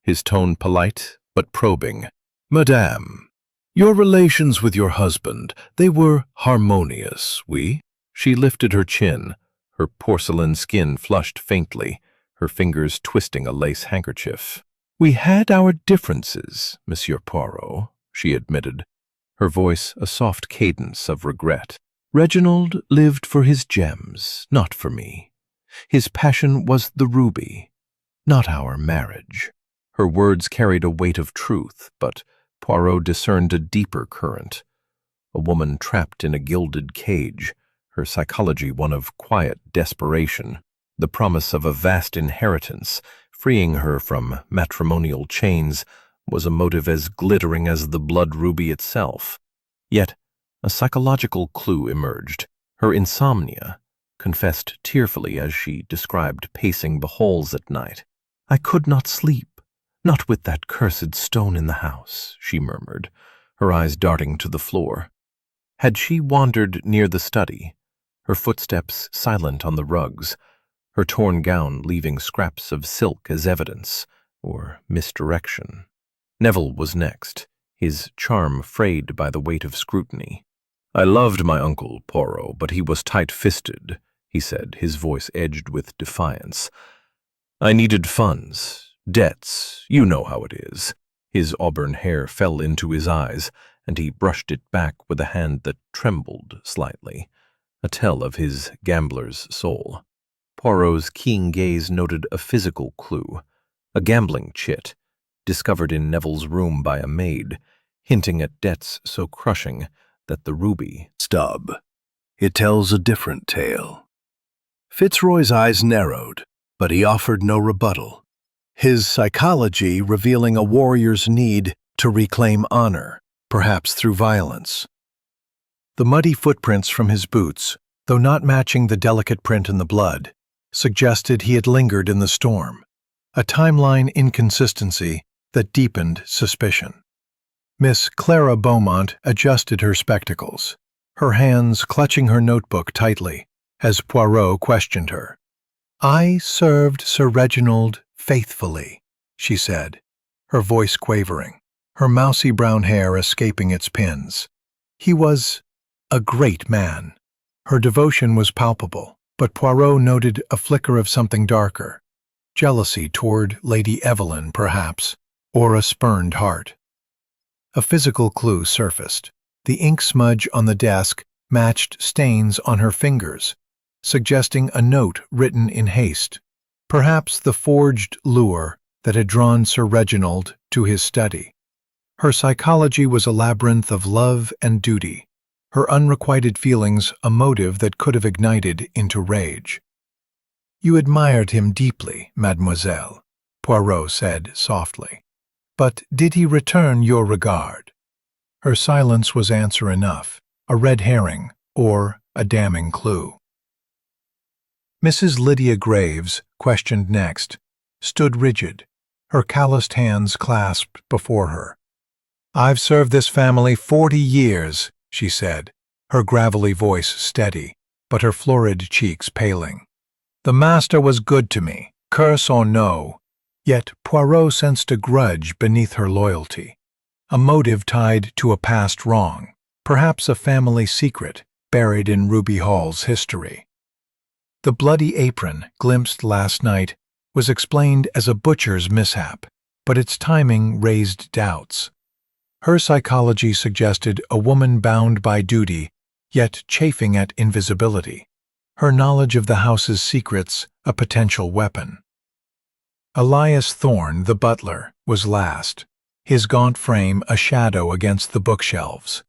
his tone polite but probing. "Madame, your relations with your husband, they were harmonious, oui?" She lifted her chin, her porcelain skin flushed faintly, her fingers twisting a lace handkerchief. "We had our differences, Monsieur Poirot," she admitted, her voice a soft cadence of regret. "Reginald lived for his gems, not for me. His passion was the ruby, not our marriage." Her words carried a weight of truth, but Poirot discerned a deeper current. A woman trapped in a gilded cage, her psychology one of quiet desperation, the promise of a vast inheritance, freeing her from matrimonial chains, was a motive as glittering as the blood ruby itself. Yet, a psychological clue emerged. Her insomnia, confessed tearfully as she described pacing the halls at night. "I could not sleep. Not with that cursed stone in the house," she murmured, her eyes darting to the floor. Had she wandered near the study, her footsteps silent on the rugs, her torn gown leaving scraps of silk as evidence, or misdirection. Neville was next, his charm frayed by the weight of scrutiny. "I loved my uncle, Poirot, but he was tight-fisted," he said, his voice edged with defiance. "I needed funds, debts, you know how it is." His auburn hair fell into his eyes, and he brushed it back with a hand that trembled slightly, a tell of his gambler's soul. Poirot's keen gaze noted a physical clue, a gambling chit, discovered in Neville's room by a maid, hinting at debts so crushing that the ruby Stub. It tells a different tale. Fitzroy's eyes narrowed, but he offered no rebuttal, his psychology revealing a warrior's need to reclaim honor, perhaps through violence. The muddy footprints from his boots, though not matching the delicate print in the blood, suggested he had lingered in the storm, a timeline inconsistency that deepened suspicion. Miss Clara Beaumont adjusted her spectacles, her hands clutching her notebook tightly, as Poirot questioned her. "I served Sir Reginald faithfully," she said, her voice quavering, her mousy brown hair escaping its pins. "He was a great man." Her devotion was palpable, but Poirot noted a flicker of something darker, jealousy toward Lady Evelyn, perhaps, or a spurned heart. A physical clue surfaced. The ink smudge on the desk matched stains on her fingers, suggesting a note written in haste, perhaps the forged lure that had drawn Sir Reginald to his study. Her psychology was a labyrinth of love and duty, her unrequited feelings a motive that could have ignited into rage. "You admired him deeply, mademoiselle," Poirot said softly. "But did he return your regard?" Her silence was answer enough, a red herring or a damning clue. Mrs. Lydia Graves, questioned next, stood rigid, her calloused hands clasped before her. "I've served this family 40 years, she said, her gravelly voice steady, but her florid cheeks paling. "The master was good to me, curse or no." Yet Poirot sensed a grudge beneath her loyalty, a motive tied to a past wrong, perhaps a family secret buried in Ruby Hall's history. The bloody apron, glimpsed last night, was explained as a butcher's mishap, but its timing raised doubts. Her psychology suggested a woman bound by duty, yet chafing at invisibility, her knowledge of the house's secrets a potential weapon. Elias Thorne, the butler, was last, his gaunt frame a shadow against the bookshelves.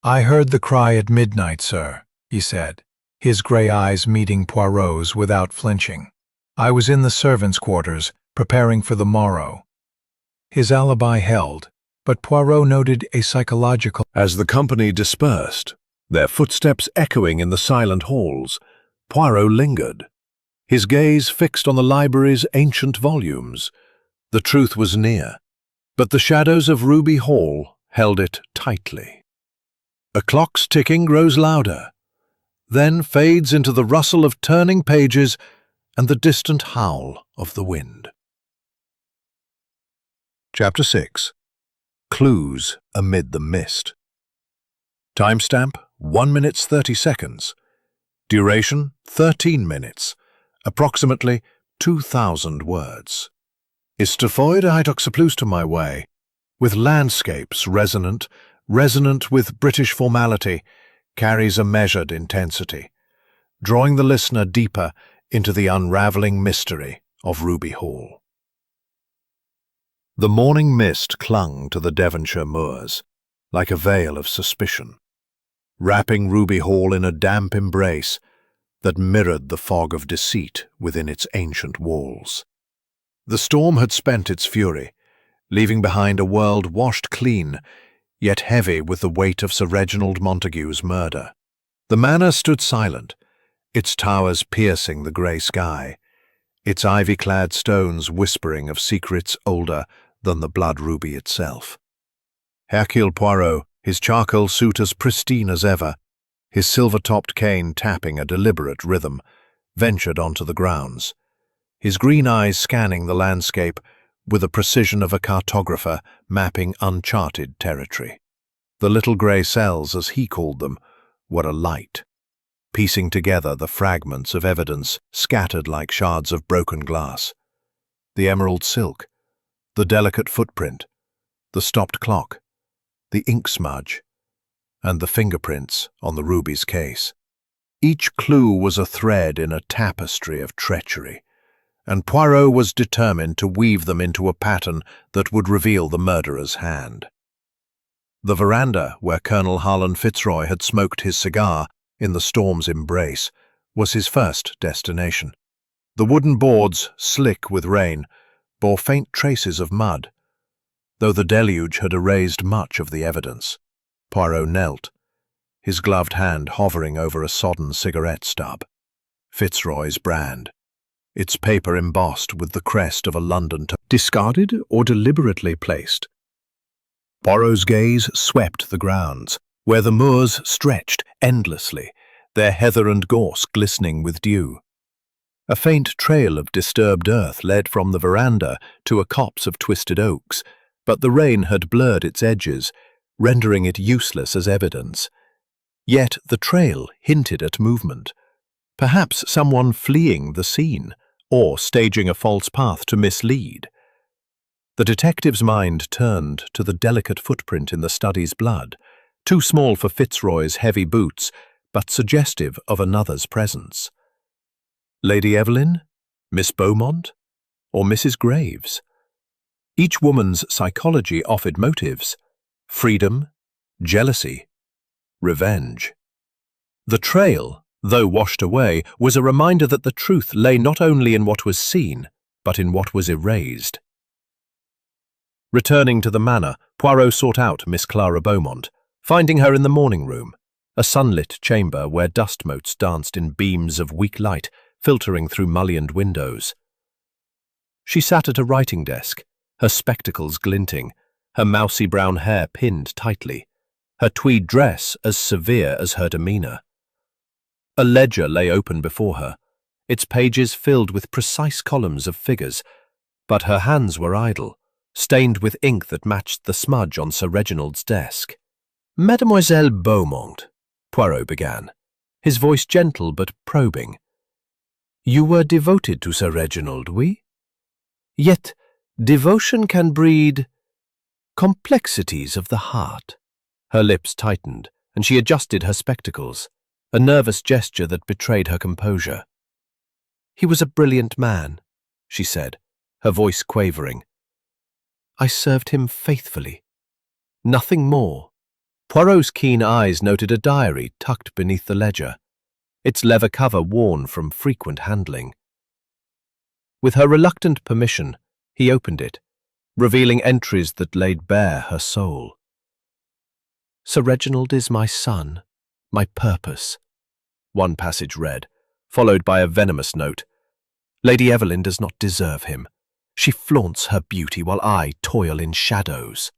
"I heard the cry at midnight, sir," he said, his gray eyes meeting Poirot's without flinching. "I was in the servants' quarters, preparing for the morrow." His alibi held, but Poirot noted a psychological. As the company dispersed, their footsteps echoing in the silent halls, Poirot lingered, his gaze fixed on the library's ancient volumes. The truth was near, but the shadows of Ruby Hall held it tightly. A clock's ticking grows louder, then fades into the rustle of turning pages and the distant howl of the wind. Chapter 6. Clues Amid the Mist. Timestamp 1 minute 30 seconds. Duration 13 minutes. Approximately 2,000 words. Istafoid to my way, with landscapes resonant with British formality, carries a measured intensity, drawing the listener deeper into the unraveling mystery of Ruby Hall. The morning mist clung to the Devonshire moors, like a veil of suspicion, wrapping Ruby Hall in a damp embrace that mirrored the fog of deceit within its ancient walls. The storm had spent its fury, leaving behind a world washed clean, yet heavy with the weight of Sir Reginald Montague's murder. The manor stood silent, its towers piercing the grey sky, its ivy-clad stones whispering of secrets older than the blood ruby itself. Hercule Poirot, his charcoal suit as pristine as ever, his silver-topped cane tapping a deliberate rhythm, ventured onto the grounds, his green eyes scanning the landscape with the precision of a cartographer mapping uncharted territory. The little grey cells, as he called them, were alight, piecing together the fragments of evidence scattered like shards of broken glass. The emerald silk, the delicate footprint, the stopped clock, the ink smudge, and the fingerprints on the ruby's case. Each clue was a thread in a tapestry of treachery, and Poirot was determined to weave them into a pattern that would reveal the murderer's hand. The veranda where Colonel Harlan Fitzroy had smoked his cigar in the storm's embrace was his first destination. The wooden boards, slick with rain, bore faint traces of mud, though the deluge had erased much of the evidence. Poirot knelt, his gloved hand hovering over a sodden cigarette stub. Fitzroy's brand, its paper embossed with the crest of a London discarded or deliberately placed. Poirot's gaze swept the grounds, where the moors stretched endlessly, their heather and gorse glistening with dew. A faint trail of disturbed earth led from the veranda to a copse of twisted oaks, but the rain had blurred its edges, rendering it useless as evidence. Yet the trail hinted at movement, perhaps someone fleeing the scene, or staging a false path to mislead. The detective's mind turned to the delicate footprint in the study's blood, too small for Fitzroy's heavy boots, but suggestive of another's presence. Lady Evelyn, Miss Beaumont, or Mrs. Graves? Each woman's psychology offered motives: freedom, jealousy, revenge. The trail, though washed away, was a reminder that the truth lay not only in what was seen, but in what was erased. Returning to the manor, Poirot sought out Miss Clara Beaumont, finding her in the morning room, a sunlit chamber where dust motes danced in beams of weak light filtering through mullioned windows. She sat at a writing desk, her spectacles glinting, her mousy brown hair pinned tightly, her tweed dress as severe as her demeanour. A ledger lay open before her, its pages filled with precise columns of figures, but her hands were idle, stained with ink that matched the smudge on Sir Reginald's desk. "Mademoiselle Beaumont," Poirot began, his voice gentle but probing. "You were devoted to Sir Reginald, oui? Yet devotion can breed complexities of the heart." Her lips tightened, and she adjusted her spectacles, a nervous gesture that betrayed her composure. "He was a brilliant man," she said, her voice quavering. "I served him faithfully. Nothing more." Poirot's keen eyes noted a diary tucked beneath the ledger, its leather cover worn from frequent handling. With her reluctant permission, he opened it, revealing entries that laid bare her soul. "Sir Reginald is my son, my purpose," one passage read, followed by a venomous note. "Lady Evelyn does not deserve him. She flaunts her beauty while I toil in shadows."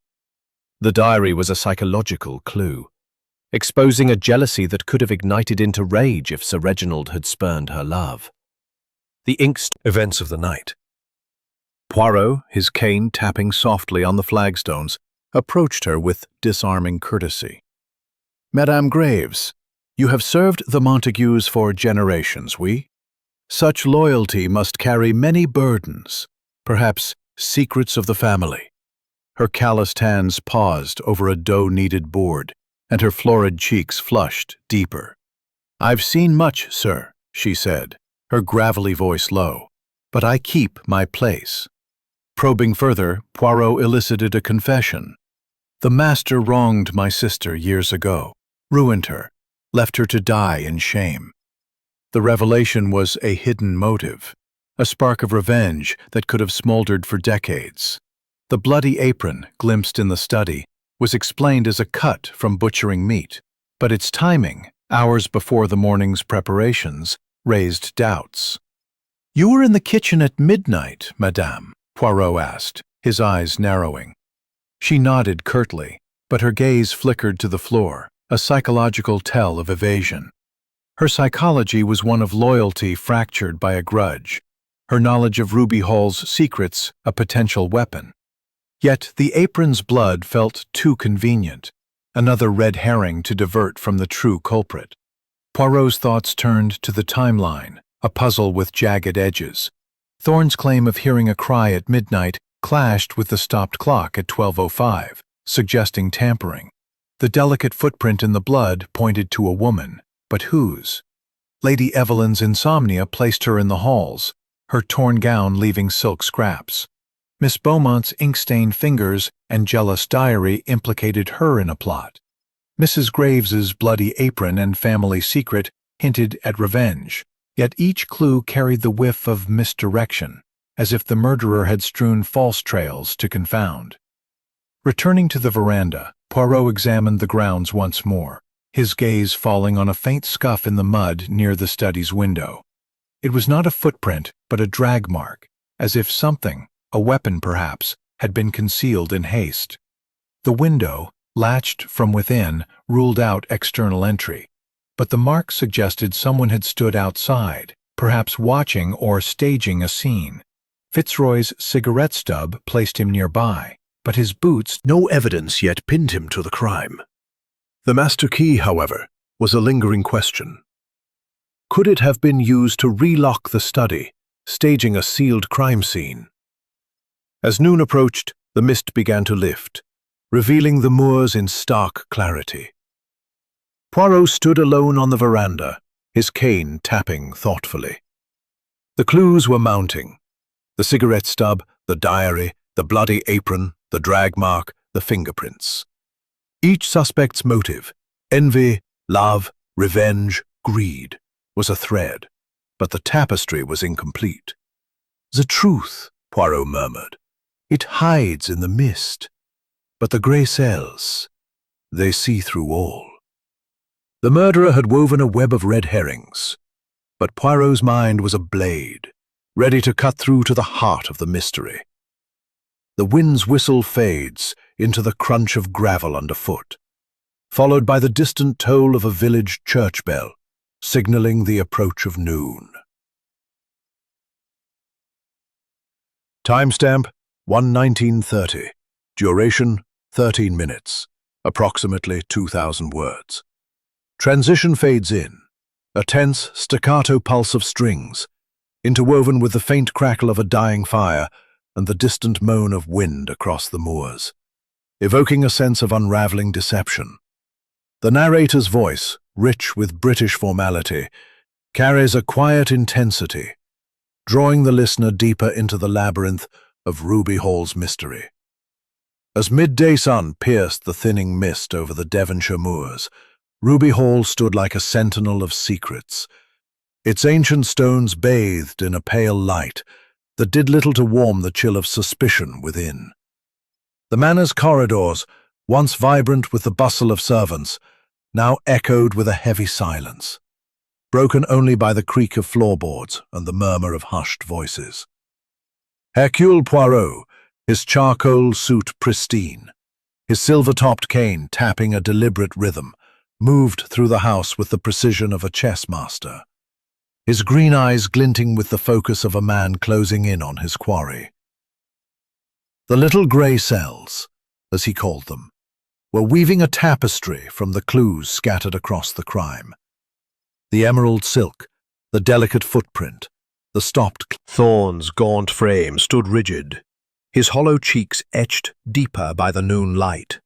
The diary was a psychological clue, exposing a jealousy that could have ignited into rage if Sir Reginald had spurned her love. The events of the night. Poirot, his cane tapping softly on the flagstones, approached her with disarming courtesy. "Madame Graves, you have served the Montagues for generations, oui? Such loyalty must carry many burdens, perhaps secrets of the family." Her calloused hands paused over a dough-kneaded board, and her florid cheeks flushed deeper. "I've seen much, sir," she said, her gravelly voice low, "but I keep my place." Probing further, Poirot elicited a confession. "The master wronged my sister years ago, ruined her, left her to die in shame." The revelation was a hidden motive, a spark of revenge that could have smoldered for decades. The bloody apron, glimpsed in the study, was explained as a cut from butchering meat, but its timing, hours before the morning's preparations, raised doubts. "You were in the kitchen at midnight, madame?" Poirot asked, his eyes narrowing. She nodded curtly, but her gaze flickered to the floor, a psychological tell of evasion. Her psychology was one of loyalty fractured by a grudge. her knowledge of Ruby Hall's secrets a potential weapon. Yet the apron's blood felt too convenient, another red herring to divert from the true culprit. Poirot's thoughts turned to the timeline, a puzzle with jagged edges. Thorne's claim of hearing a cry at midnight clashed with the stopped clock at 12:05, suggesting tampering. The delicate footprint in the blood pointed to a woman, but whose? Lady Evelyn's insomnia placed her in the halls, her torn gown leaving silk scraps. Miss Beaumont's ink-stained fingers and jealous diary implicated her in a plot. Mrs. Graves's bloody apron and family secret hinted at revenge, yet each clue carried the whiff of misdirection, as if the murderer had strewn false trails to confound. Returning to the veranda, Poirot examined the grounds once more, his gaze falling on a faint scuff in the mud near the study's window. It was not a footprint, but a drag mark, as if something, a weapon perhaps, had been concealed in haste. The window, latched from within, ruled out external entry, but the mark suggested someone had stood outside, perhaps watching or staging a scene. Fitzroy's cigarette stub placed him nearby, but his boots— No evidence yet pinned him to the crime. The master key, however, was a lingering question. Could it have been used to relock the study, staging a sealed crime scene? As noon approached, the mist began to lift, revealing the moors in stark clarity. Poirot stood alone on the veranda, his cane tapping thoughtfully. The clues were mounting: the cigarette stub, the diary, the bloody apron, the drag mark, the fingerprints. Each suspect's motive, envy, love, revenge, greed, was a thread, but the tapestry was incomplete. "The truth," Poirot murmured. "It hides in the mist, but the grey cells, they see through all." The murderer had woven a web of red herrings, but Poirot's mind was a blade, ready to cut through to the heart of the mystery. The wind's whistle fades into the crunch of gravel underfoot, followed by the distant toll of a village church bell, signaling the approach of noon. Timestamp 1:19:30. Duration 13 minutes, approximately 2,000 words. Transition fades in, a tense, staccato pulse of strings, interwoven with the faint crackle of a dying fire and the distant moan of wind across the moors, evoking a sense of unraveling deception. The narrator's voice, rich with British formality, carries a quiet intensity, drawing the listener deeper into the labyrinth of Ruby Hall's mystery. As midday sun pierced the thinning mist over the Devonshire moors, Ruby Hall stood like a sentinel of secrets, its ancient stones bathed in a pale light that did little to warm the chill of suspicion within. The manor's corridors, once vibrant with the bustle of servants, now echoed with a heavy silence, broken only by the creak of floorboards and the murmur of hushed voices. Hercule Poirot, his charcoal suit pristine, his silver-topped cane tapping a deliberate rhythm, moved through the house with the precision of a chess master, his green eyes glinting with the focus of a man closing in on his quarry. The little grey cells, as he called them, were weaving a tapestry from the clues scattered across the crime. The emerald silk, the delicate footprint, the stopped— Thorne's gaunt frame stood rigid, his hollow cheeks etched deeper by the noon light,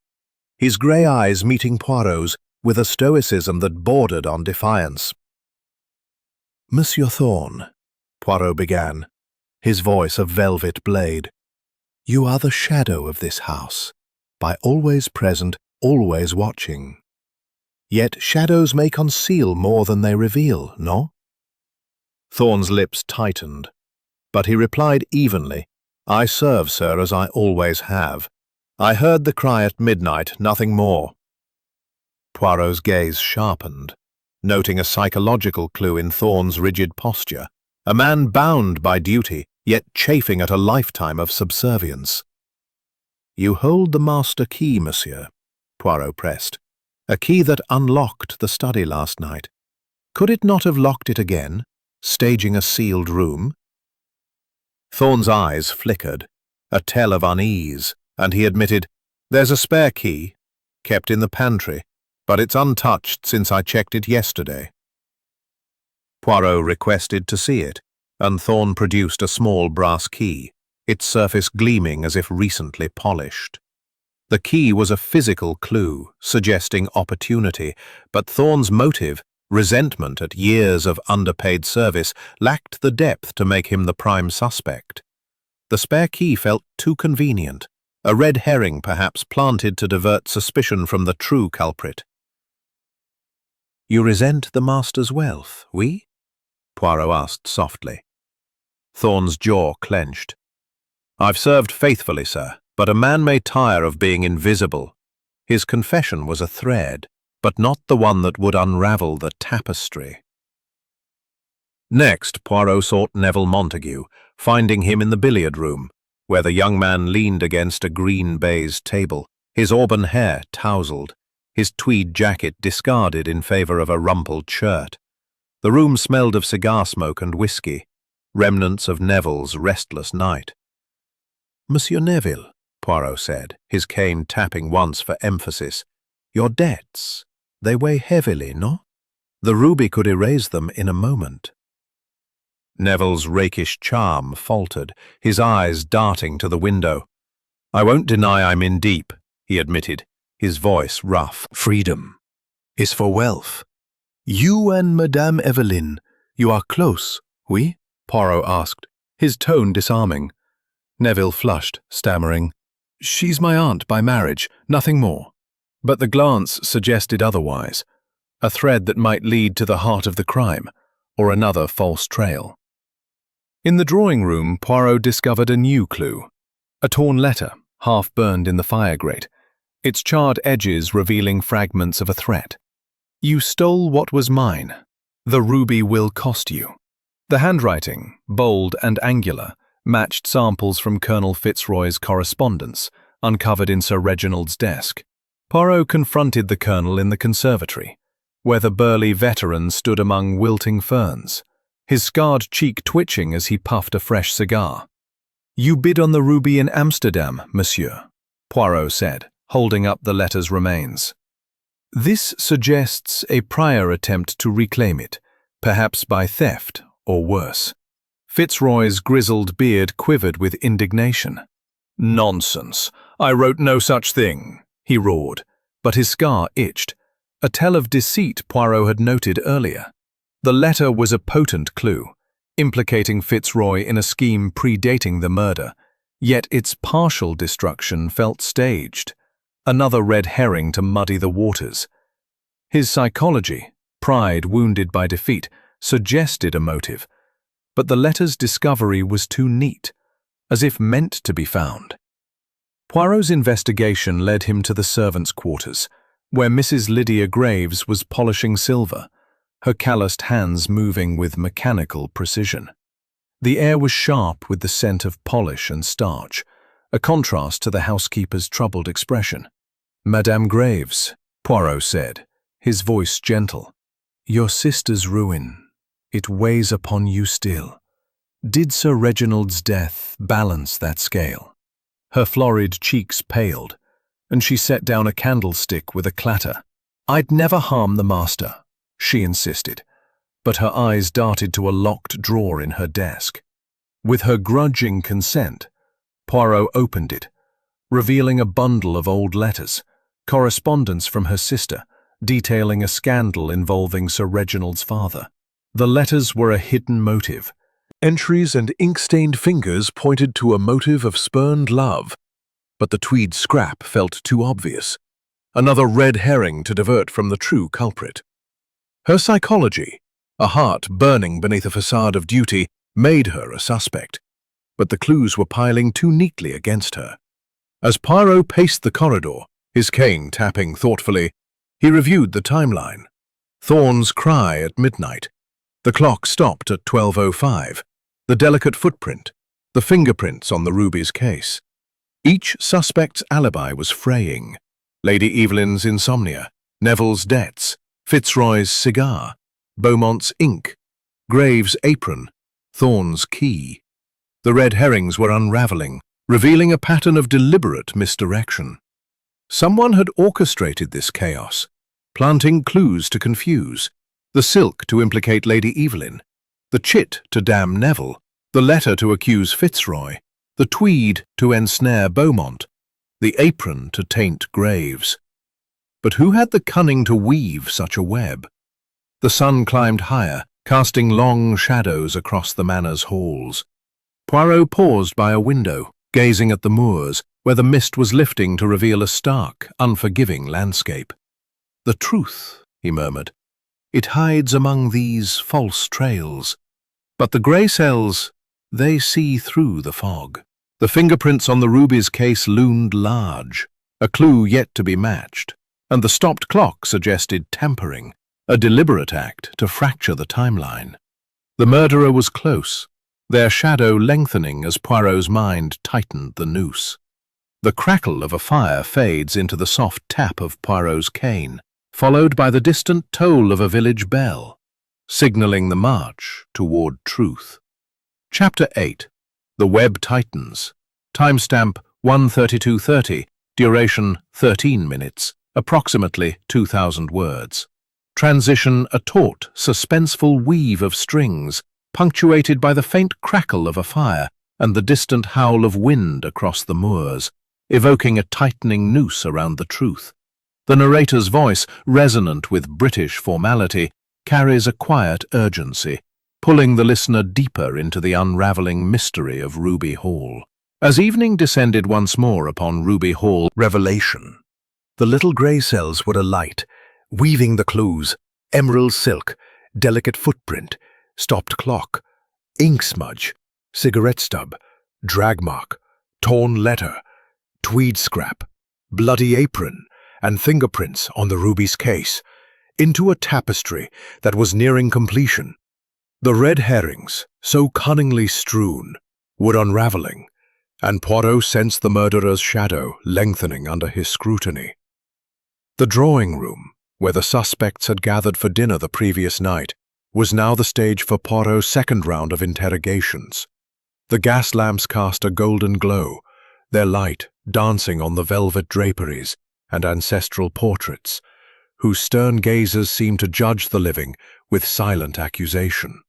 his grey eyes meeting Poirot's with a stoicism that bordered on defiance. "Monsieur Thorne," Poirot began, his voice a velvet blade, "you are the shadow of this house, by always present, always watching. Yet shadows may conceal more than they reveal, no?" Thorne's lips tightened, but he replied evenly, "I serve, sir, as I always have. I heard the cry at midnight, nothing more." Poirot's gaze sharpened, noting a psychological clue in Thorne's rigid posture, a man bound by duty, yet chafing at a lifetime of subservience. "You hold the master key, monsieur," Poirot pressed, "a key that unlocked the study last night. Could it not have locked it again, staging a sealed room?" Thorne's eyes flickered, a tell of unease, and he admitted, "There's a spare key, kept in the pantry, but it's untouched since I checked it yesterday." Poirot requested to see it, and Thorne produced a small brass key, its surface gleaming as if recently polished. The key was a physical clue, suggesting opportunity, but Thorne's motive, resentment at years of underpaid service, lacked the depth to make him the prime suspect. The spare key felt too convenient, a red herring perhaps planted to divert suspicion from the true culprit. "You resent the master's wealth, oui?" Poirot asked softly. Thorne's jaw clenched. "I've served faithfully, sir, but a man may tire of being invisible." His confession was a thread, but not the one that would unravel the tapestry. Next, Poirot sought Neville Montague, finding him in the billiard room, where the young man leaned against a green baize table, his auburn hair tousled, his tweed jacket discarded in favor of a rumpled shirt. The room smelled of cigar smoke and whiskey, remnants of Neville's restless night. "Monsieur Neville," Poirot said, his cane tapping once for emphasis, "your debts, they weigh heavily, no? The ruby could erase them in a moment." Neville's rakish charm faltered, his eyes darting to the window. "I won't deny I'm in deep," he admitted, his voice rough. "Freedom is for wealth. You and Madame Eveline, you are close, oui?" Poirot asked, his tone disarming. Neville flushed, stammering, "She's my aunt by marriage, nothing more." But the glance suggested otherwise, a thread that might lead to the heart of the crime, or another false trail. In the drawing room, Poirot discovered a new clue, a torn letter, half burned in the fire grate, its charred edges revealing fragments of a threat. "You stole what was mine. The ruby will cost you." The handwriting, bold and angular, matched samples from Colonel Fitzroy's correspondence, uncovered in Sir Reginald's desk. Poirot confronted the colonel in the conservatory, where the burly veteran stood among wilting ferns, his scarred cheek twitching as he puffed a fresh cigar. "You bid on the ruby in Amsterdam, monsieur," Poirot said, holding up the letter's remains. "This suggests a prior attempt to reclaim it, perhaps by theft or worse." Fitzroy's grizzled beard quivered with indignation. "Nonsense! I wrote no such thing," he roared, but his scar itched, a tell of deceit Poirot had noted earlier. The letter was a potent clue, implicating Fitzroy in a scheme predating the murder, yet its partial destruction felt staged, another red herring to muddy the waters. His psychology, pride wounded by defeat, suggested a motive, but the letter's discovery was too neat, as if meant to be found. Poirot's investigation led him to the servants' quarters, where Mrs. Lydia Graves was polishing silver, her calloused hands moving with mechanical precision. The air was sharp with the scent of polish and starch, a contrast to the housekeeper's troubled expression. "Madame Graves," Poirot said, his voice gentle, "your sister's ruin, it weighs upon you still. Did Sir Reginald's death balance that scale?" Her florid cheeks paled, and she set down a candlestick with a clatter. "I'd never harm the master," she insisted, but her eyes darted to a locked drawer in her desk. With her grudging consent, Poirot opened it, revealing a bundle of old letters, correspondence from her sister, detailing a scandal involving Sir Reginald's father. The letters were a hidden motive. Entries and ink-stained fingers pointed to a motive of spurned love, but the tweed scrap felt too obvious. Another red herring to divert from the true culprit. Her psychology, a heart burning beneath a facade of duty, made her a suspect, but the clues were piling too neatly against her. As Poirot paced the corridor, his cane tapping thoughtfully, he reviewed the timeline. Thorne's cry at midnight. The clock stopped at 12:05. The delicate footprint, the fingerprints on the ruby's case. Each suspect's alibi was fraying. Lady Evelyn's insomnia, Neville's debts, Fitzroy's cigar, Beaumont's ink, Graves' apron, Thorne's key. The red herrings were unraveling, revealing a pattern of deliberate misdirection. Someone had orchestrated this chaos, planting clues to confuse, the silk to implicate Lady Evelyn, the chit to damn Neville, the letter to accuse Fitzroy, the tweed to ensnare Beaumont, the apron to taint Graves. But who had the cunning to weave such a web? The sun climbed higher, casting long shadows across the manor's halls. Poirot paused by a window, gazing at the moors, where the mist was lifting to reveal a stark, unforgiving landscape. "The truth," he murmured. "It hides among these false trails. But the grey cells, they see through the fog." The fingerprints on the ruby's case loomed large, a clue yet to be matched, and the stopped clock suggested tampering, a deliberate act to fracture the timeline. The murderer was close, their shadow lengthening as Poirot's mind tightened the noose. The crackle of a fire fades into the soft tap of Poirot's cane, followed by the distant toll of a village bell, signalling the march toward truth. Chapter 8. The Web Tightens. Timestamp 1:32:30, duration 13 minutes, approximately 2,000 words. Transition a taut, suspenseful weave of strings, punctuated by the faint crackle of a fire and the distant howl of wind across the moors, evoking a tightening noose around the truth. The narrator's voice, resonant with British formality, carries a quiet urgency, pulling the listener deeper into the unraveling mystery of Ruby Hall. As evening descended once more upon Ruby Hall revelation, the little grey cells were alight, weaving the clues: emerald silk, delicate footprint, stopped clock, ink smudge, cigarette stub, drag mark, torn letter, tweed scrap, bloody apron, and fingerprints on the ruby's case, into a tapestry that was nearing completion. The red herrings, so cunningly strewn, were unraveling, and Poirot sensed the murderer's shadow lengthening under his scrutiny. The drawing room, where the suspects had gathered for dinner the previous night, was now the stage for Poirot's second round of interrogations. The gas lamps cast a golden glow, their light dancing on the velvet draperies and ancestral portraits, whose stern gazes seemed to judge the living with silent accusation.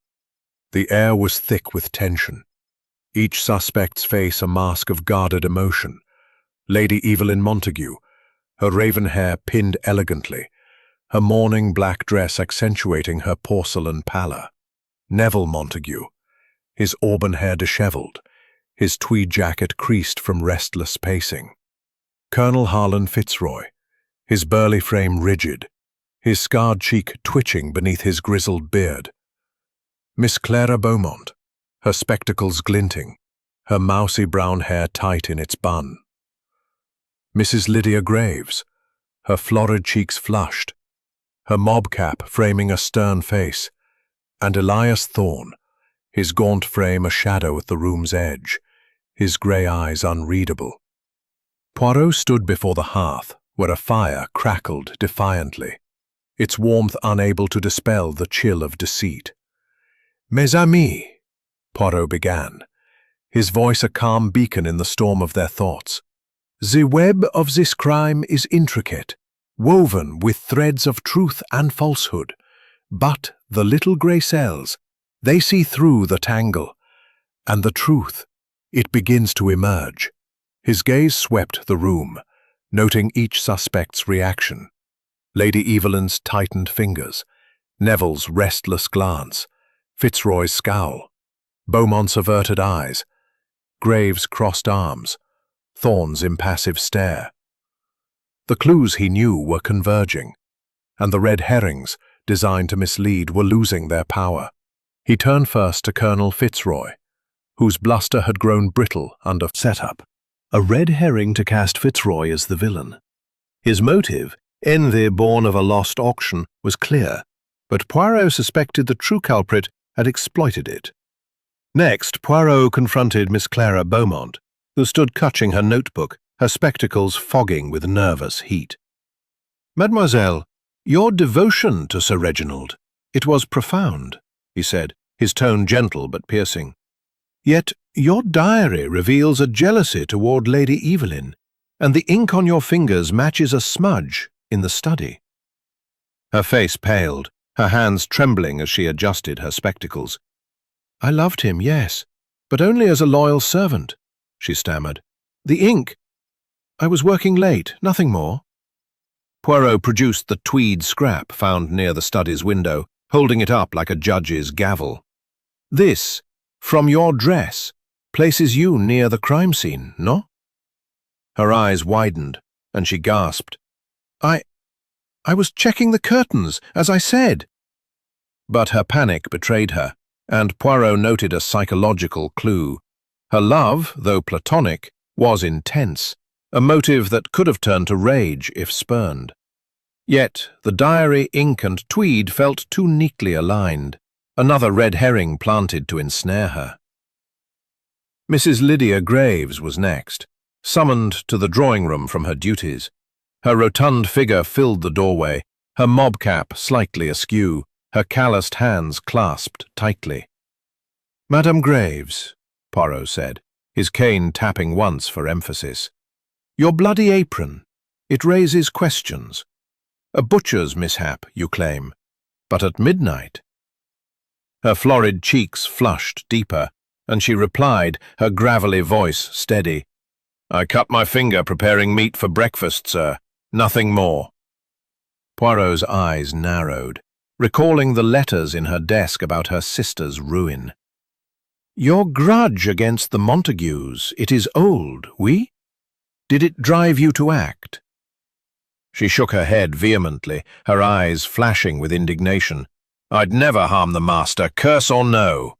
The air was thick with tension, each suspect's face a mask of guarded emotion. Lady Evelyn Montague, her raven hair pinned elegantly, her mourning black dress accentuating her porcelain pallor. Neville Montague, his auburn hair dishevelled, his tweed jacket creased from restless pacing. Colonel Harlan Fitzroy, his burly frame rigid, his scarred cheek twitching beneath his grizzled beard. Miss Clara Beaumont, her spectacles glinting, her mousy brown hair tight in its bun. Mrs. Lydia Graves, her florid cheeks flushed, her mob cap framing a stern face, and Elias Thorne, his gaunt frame a shadow at the room's edge, his grey eyes unreadable. Poirot stood before the hearth, where a fire crackled defiantly, its warmth unable to dispel the chill of deceit. "Mes amis," Poirot began, his voice a calm beacon in the storm of their thoughts. "The web of this crime is intricate, woven with threads of truth and falsehood, but the little grey cells, they see through the tangle, and the truth, it begins to emerge." His gaze swept the room, noting each suspect's reaction. Lady Evelyn's tightened fingers, Neville's restless glance, Fitzroy's scowl, Beaumont's averted eyes, Graves' crossed arms, Thorne's impassive stare. The clues he knew were converging, and the red herrings, designed to mislead, were losing their power. He turned first to Colonel Fitzroy, whose bluster had grown brittle under setup. A red herring to cast Fitzroy as the villain. His motive, envy born of a lost auction, was clear, but Poirot suspected the true culprit had exploited it. Next, Poirot confronted Miss Clara Beaumont, who stood clutching her notebook, her spectacles fogging with nervous heat. "Mademoiselle, your devotion to Sir Reginald, it was profound," he said, his tone gentle but piercing. "Yet Your diary reveals a jealousy toward Lady Evelyn, and the ink on your fingers matches a smudge in the study. Her face paled, her hands trembling as she adjusted her spectacles. I loved him, yes, but only as a loyal servant, she stammered. The ink. I was working late, nothing more. Poirot produced the tweed scrap found near the study's window, holding it up like a judge's gavel. This, from your dress, places you near the crime scene, no? Her eyes widened, and she gasped. I was checking the curtains, as I said. But her panic betrayed her, and Poirot noted a psychological clue. Her love, though platonic, was intense, a motive that could have turned to rage if spurned. Yet the diary, ink, and tweed felt too neatly aligned, another red herring planted to ensnare her. Mrs. Lydia Graves was next, summoned to the drawing-room from her duties. Her rotund figure filled the doorway, her mob cap slightly askew, her calloused hands clasped tightly. Madame Graves, Poirot said, his cane tapping once for emphasis. Your bloody apron. It raises questions. A butcher's mishap, you claim, but at midnight. Her florid cheeks flushed deeper, and she replied, her gravelly voice steady. I cut my finger preparing meat for breakfast, sir. Nothing more. Poirot's eyes narrowed, recalling the letters in her desk about her sister's ruin. Your grudge against the Montagues, it is old, oui? Did it drive you to act? She shook her head vehemently, her eyes flashing with indignation. I'd never harm the master, curse or no.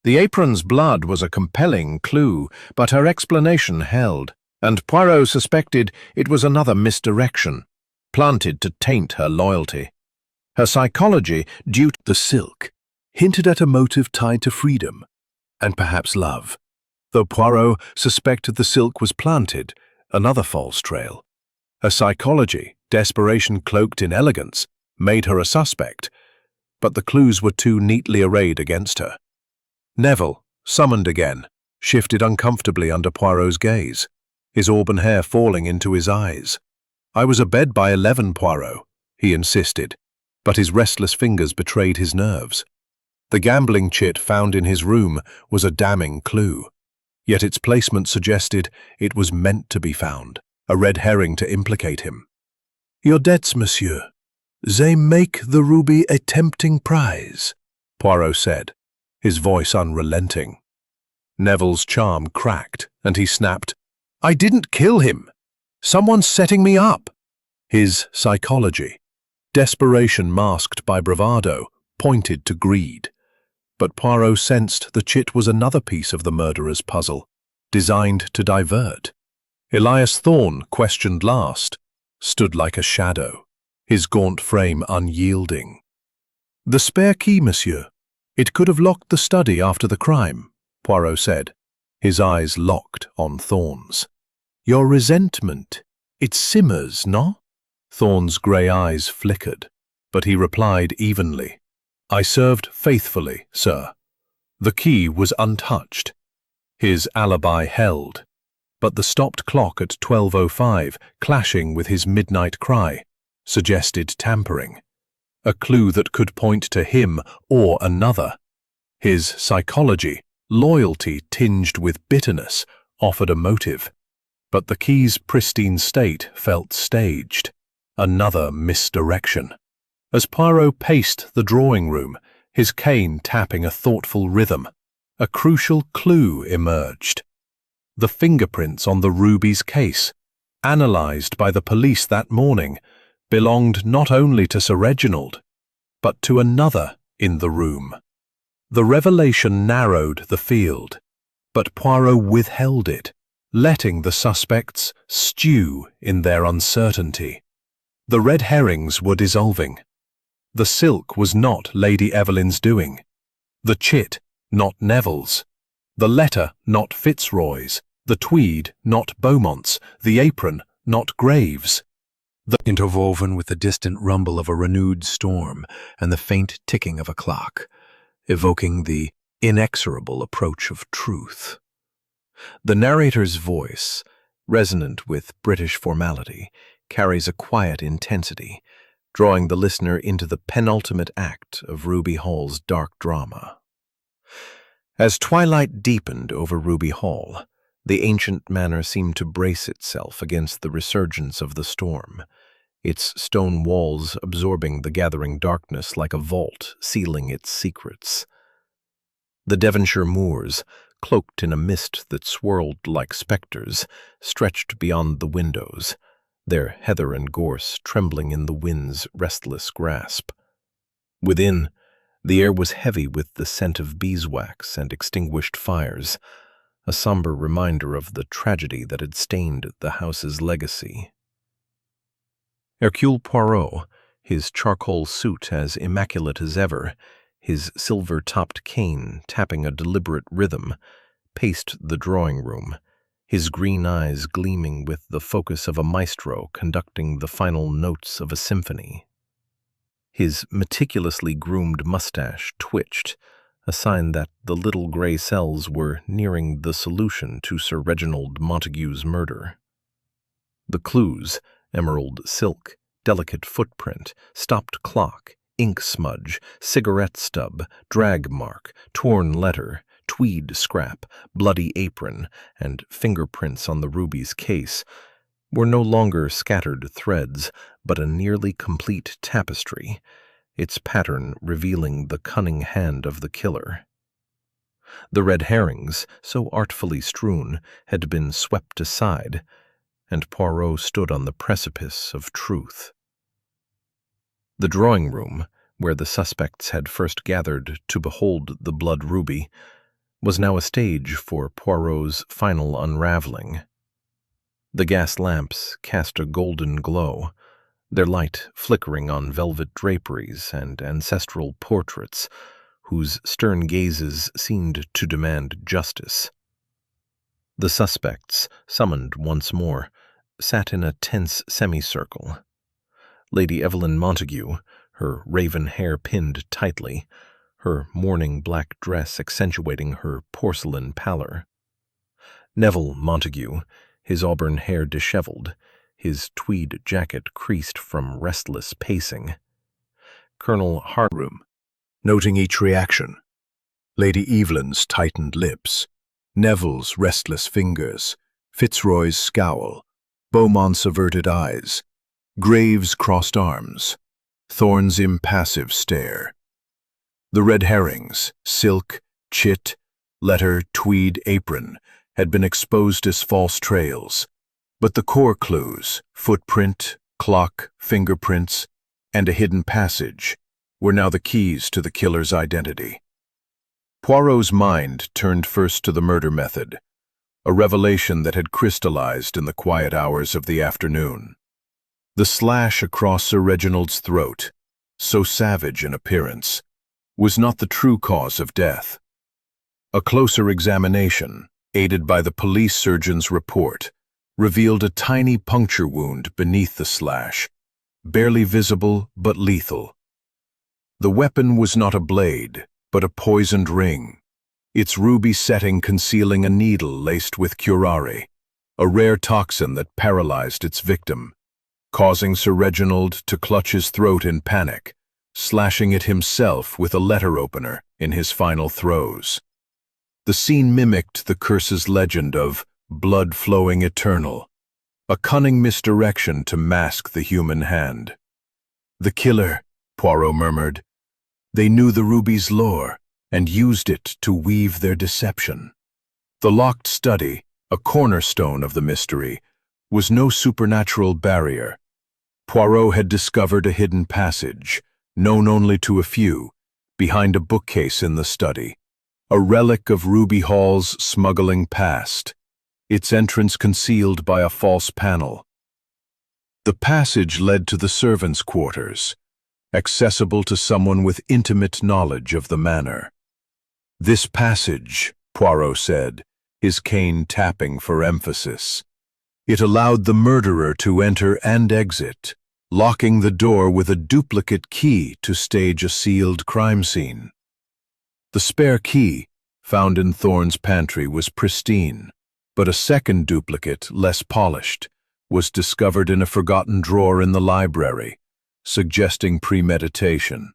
The apron's blood was a compelling clue, but her explanation held, and Poirot suspected it was another misdirection, planted to taint her loyalty. Her psychology, due to the silk, hinted at a motive tied to freedom, and perhaps love, though Poirot suspected the silk was planted, another false trail. Her psychology, desperation cloaked in elegance, made her a suspect, but the clues were too neatly arrayed against her. Neville, summoned again, shifted uncomfortably under Poirot's gaze, his auburn hair falling into his eyes. I was abed by 11, Poirot, he insisted, but his restless fingers betrayed his nerves. The gambling chit found in his room was a damning clue, yet its placement suggested it was meant to be found, a red herring to implicate him. Your debts, monsieur. They make the ruby a tempting prize, Poirot said, his voice unrelenting. Neville's charm cracked, and he snapped, I didn't kill him. Someone's setting me up. His psychology, desperation masked by bravado, pointed to greed. But Poirot sensed the chit was another piece of the murderer's puzzle, designed to divert. Elias Thorne, questioned last, stood like a shadow, his gaunt frame unyielding. The spare key, monsieur. It could have locked the study after the crime, Poirot said, his eyes locked on Thorne's. Your resentment, it simmers, no? Thorne's grey eyes flickered, but he replied evenly. I served faithfully, sir. The key was untouched. His alibi held, but the stopped clock at 12:05, clashing with his midnight cry, suggested tampering, a clue that could point to him or another. His psychology, loyalty tinged with bitterness, offered a motive, but the key's pristine state felt staged, another misdirection. As Poirot paced the drawing-room, his cane tapping a thoughtful rhythm, a crucial clue emerged. The fingerprints on the ruby's case, analysed by the police that morning, belonged not only to Sir Reginald, but to another in the room. The revelation narrowed the field, but Poirot withheld it, letting the suspects stew in their uncertainty. The red herrings were dissolving. The silk was not Lady Evelyn's doing, the chit not Neville's, the letter not Fitzroy's, the tweed not Beaumont's, the apron not Graves'. Interwoven with the distant rumble of a renewed storm and the faint ticking of a clock, evoking the inexorable approach of truth. The narrator's voice, resonant with British formality, carries a quiet intensity, drawing the listener into the penultimate act of Ruby Hall's dark drama. As twilight deepened over Ruby Hall, the ancient manor seemed to brace itself against the resurgence of the storm, its stone walls absorbing the gathering darkness like a vault sealing its secrets. The Devonshire moors, cloaked in a mist that swirled like specters, stretched beyond the windows, their heather and gorse trembling in the wind's restless grasp. Within, the air was heavy with the scent of beeswax and extinguished fires, a somber reminder of the tragedy that had stained the house's legacy. Hercule Poirot, his charcoal suit as immaculate as ever, his silver-topped cane tapping a deliberate rhythm, paced the drawing-room, his green eyes gleaming with the focus of a maestro conducting the final notes of a symphony. His meticulously groomed mustache twitched, a sign that the little gray cells were nearing the solution to Sir Reginald Montague's murder. The clues, emerald silk, delicate footprint, stopped clock, ink smudge, cigarette stub, drag mark, torn letter, tweed scrap, bloody apron, and fingerprints on the ruby's case, were no longer scattered threads, but a nearly complete tapestry, its pattern revealing the cunning hand of the killer. The red herrings, so artfully strewn, had been swept aside, and Poirot stood on the precipice of truth. The drawing-room, where the suspects had first gathered to behold the blood ruby, was now a stage for Poirot's final unraveling. The gas lamps cast a golden glow, their light flickering on velvet draperies and ancestral portraits, whose stern gazes seemed to demand justice. The suspects, summoned once more, sat in a tense semicircle. Lady Evelyn Montague, her raven hair pinned tightly, her mourning black dress accentuating her porcelain pallor. Neville Montague, his auburn hair disheveled, his tweed jacket creased from restless pacing. Colonel Room, noting each reaction. Lady Evelyn's tightened lips, Neville's restless fingers, Fitzroy's scowl, Beaumont's averted eyes, Graves' crossed arms, Thorne's impassive stare. The red herrings, silk, chit, letter, tweed, apron, had been exposed as false trails, but the core clues, footprint, clock, fingerprints, and a hidden passage, were now the keys to the killer's identity. Poirot's mind turned first to the murder method, a revelation that had crystallized in the quiet hours of the afternoon. The slash across Sir Reginald's throat, so savage in appearance, was not the true cause of death. A closer examination, aided by the police surgeon's report, revealed a tiny puncture wound beneath the slash, barely visible but lethal. The weapon was not a blade, but a poisoned ring, its ruby setting concealing a needle laced with curare, a rare toxin that paralyzed its victim, causing Sir Reginald to clutch his throat in panic, slashing it himself with a letter opener in his final throes. The scene mimicked the curse's legend of blood flowing eternal, a cunning misdirection to mask the human hand. The killer, Poirot murmured. They knew the ruby's lore and used it to weave their deception. The locked study, a cornerstone of the mystery, was no supernatural barrier. Poirot had discovered a hidden passage, known only to a few, behind a bookcase in the study, a relic of Ruby Hall's smuggling past, its entrance concealed by a false panel. The passage led to the servants' quarters, accessible to someone with intimate knowledge of the manor. This passage, Poirot said, his cane tapping for emphasis. It allowed the murderer to enter and exit, locking the door with a duplicate key to stage a sealed crime scene. The spare key, found in Thorne's pantry was pristine, but a second duplicate, less polished, was discovered in a forgotten drawer in the library, suggesting premeditation.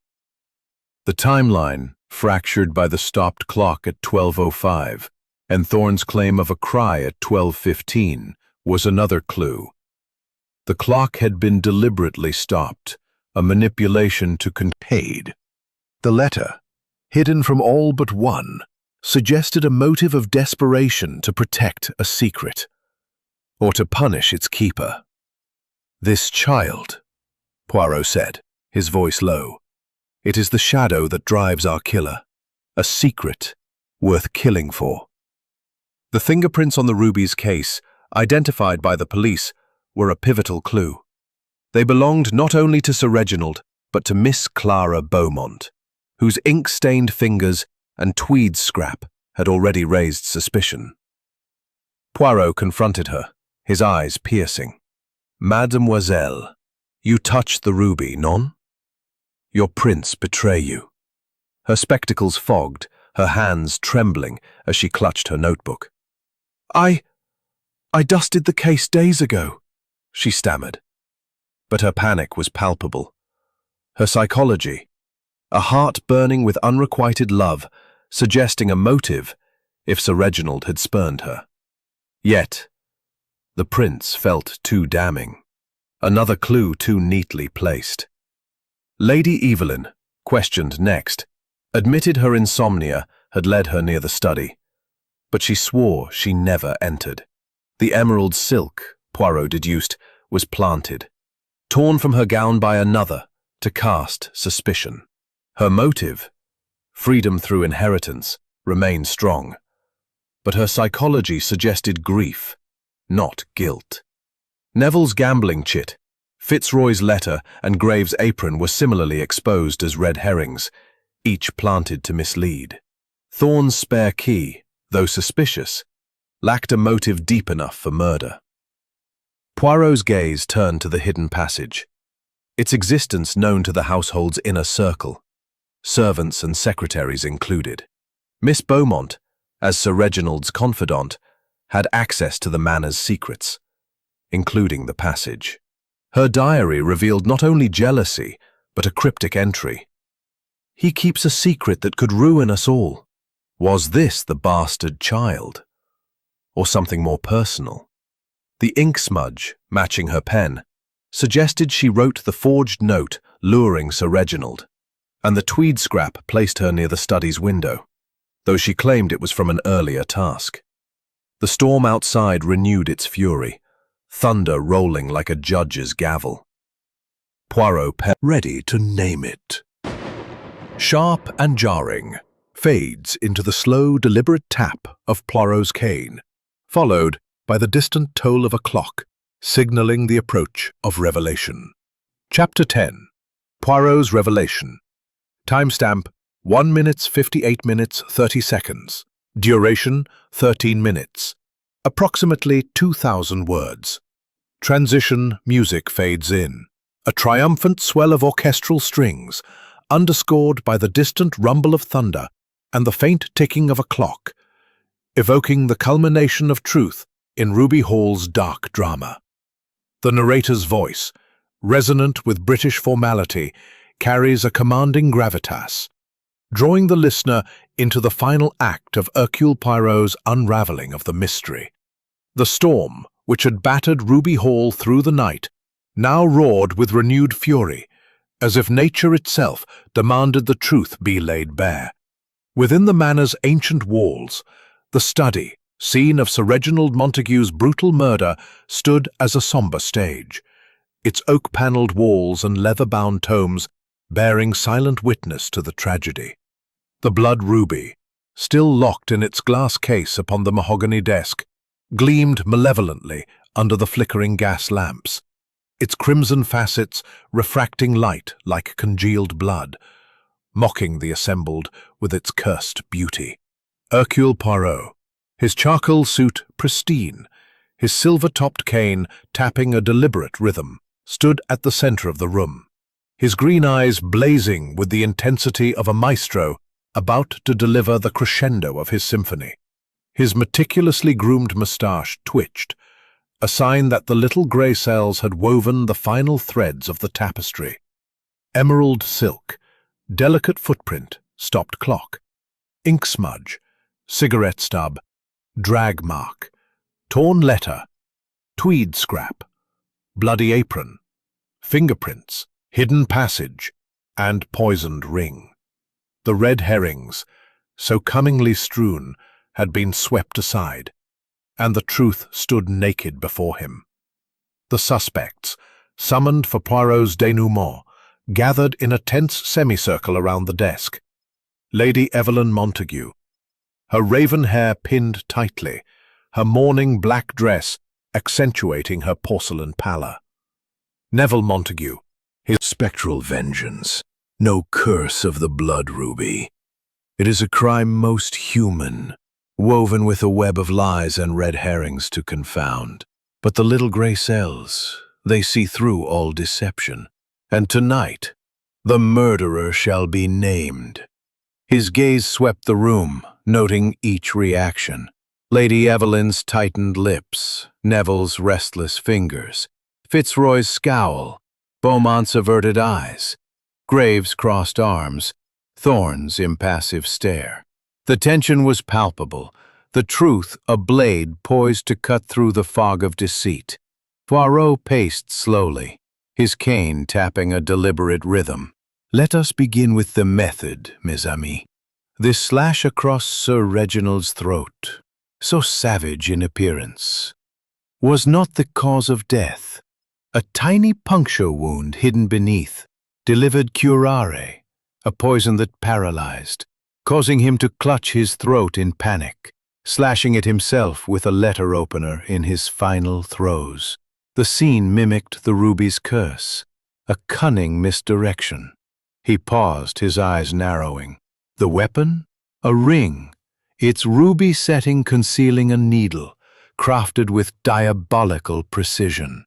The timeline, fractured by the stopped clock at 12:05, and Thorne's claim of a cry at 12:15, was another clue. The clock had been deliberately stopped, a manipulation to contain. The letter, hidden from all but one, suggested a motive of desperation to protect a secret, or to punish its keeper. "This child," Poirot said, his voice low. "It is the shadow that drives our killer, a secret worth killing for." The fingerprints on the ruby's case, identified by the police, were a pivotal clue. They belonged not only to Sir Reginald, but to Miss Clara Beaumont, whose ink-stained fingers and tweed scrap had already raised suspicion. Poirot confronted her, his eyes piercing. "Mademoiselle, you touched the ruby, non? Your prince betray you." Her spectacles fogged, her hands trembling as she clutched her notebook. I dusted the case days ago," she stammered. But her panic was palpable. Her psychology, a heart burning with unrequited love, suggesting a motive if Sir Reginald had spurned her. Yet, the prince felt too damning. Another clue too neatly placed. Lady Evelyn, questioned next, admitted her insomnia had led her near the study, but she swore she never entered. The emerald silk, Poirot deduced, was planted, torn from her gown by another to cast suspicion. Her motive, freedom through inheritance, remained strong, but her psychology suggested grief, not guilt. Neville's gambling chit, Fitzroy's letter, and Graves' apron were similarly exposed as red herrings, each planted to mislead. Thorne's spare key, though suspicious, lacked a motive deep enough for murder. Poirot's gaze turned to the hidden passage, its existence known to the household's inner circle, servants and secretaries included. Miss Beaumont, as Sir Reginald's confidant, had access to the manor's secrets, including the passage. Her diary revealed not only jealousy, but a cryptic entry. "He keeps a secret that could ruin us all." Was this the bastard child? Or something more personal? The ink smudge, matching her pen, suggested she wrote the forged note luring Sir Reginald, and the tweed scrap placed her near the study's window, though she claimed it was from an earlier task. The storm outside renewed its fury, thunder rolling like a judge's gavel. Poirot ready to name it. Sharp and jarring, fades into the slow, deliberate tap of Poirot's cane, followed by the distant toll of a clock, signaling the approach of revelation. Chapter 10. Poirot's Revelation. Timestamp 1 minute 58 minutes 30 seconds. Duration 13 minutes. Approximately 2,000 words. Transition music fades in. A triumphant swell of orchestral strings, underscored by the distant rumble of thunder and the faint ticking of a clock, evoking the culmination of truth in Ruby Hall's dark drama. The narrator's voice, resonant with British formality, carries a commanding gravitas, drawing the listener into the final act of Hercule Poirot's unraveling of the mystery. The storm, which had battered Ruby Hall through the night, now roared with renewed fury, as if nature itself demanded the truth be laid bare. Within the manor's ancient walls, the study, scene of Sir Reginald Montague's brutal murder, stood as a sombre stage, its oak-panelled walls and leather-bound tomes bearing silent witness to the tragedy. The blood ruby, still locked in its glass case upon the mahogany desk, gleamed malevolently under the flickering gas lamps, its crimson facets refracting light like congealed blood, mocking the assembled with its cursed beauty. Hercule Poirot, his charcoal suit pristine, his silver-topped cane tapping a deliberate rhythm, stood at the center of the room, his green eyes blazing with the intensity of a maestro about to deliver the crescendo of his symphony. His meticulously groomed moustache twitched, a sign that the little grey cells had woven the final threads of the tapestry. Emerald silk, delicate footprint, stopped clock, ink smudge, cigarette stub, drag mark, torn letter, tweed scrap, bloody apron, fingerprints, hidden passage, and poisoned ring. The red herrings, so cunningly strewn, had been swept aside, and the truth stood naked before him. The suspects, summoned for Poirot's denouement, gathered in a tense semicircle around the desk. Lady Evelyn Montague, her raven hair pinned tightly, her mourning black dress accentuating her porcelain pallor. Neville Montague, his spectral vengeance, no curse of the blood ruby. It is a crime most human, woven with a web of lies and red herrings to confound. But the little grey cells, they see through all deception. And tonight, the murderer shall be named. His gaze swept the room, noting each reaction. Lady Evelyn's tightened lips, Neville's restless fingers, Fitzroy's scowl, Beaumont's averted eyes, Graves' crossed arms, Thorne's impassive stare. The tension was palpable, the truth a blade poised to cut through the fog of deceit. Poirot paced slowly, his cane tapping a deliberate rhythm. Let us begin with the method, mes amis. This slash across Sir Reginald's throat, so savage in appearance, was not the cause of death. A tiny puncture wound hidden beneath delivered curare, a poison that paralyzed, causing him to clutch his throat in panic, slashing it himself with a letter opener in his final throes. The scene mimicked the ruby's curse, a cunning misdirection. He paused, his eyes narrowing. The weapon? A ring, its ruby setting concealing a needle, crafted with diabolical precision.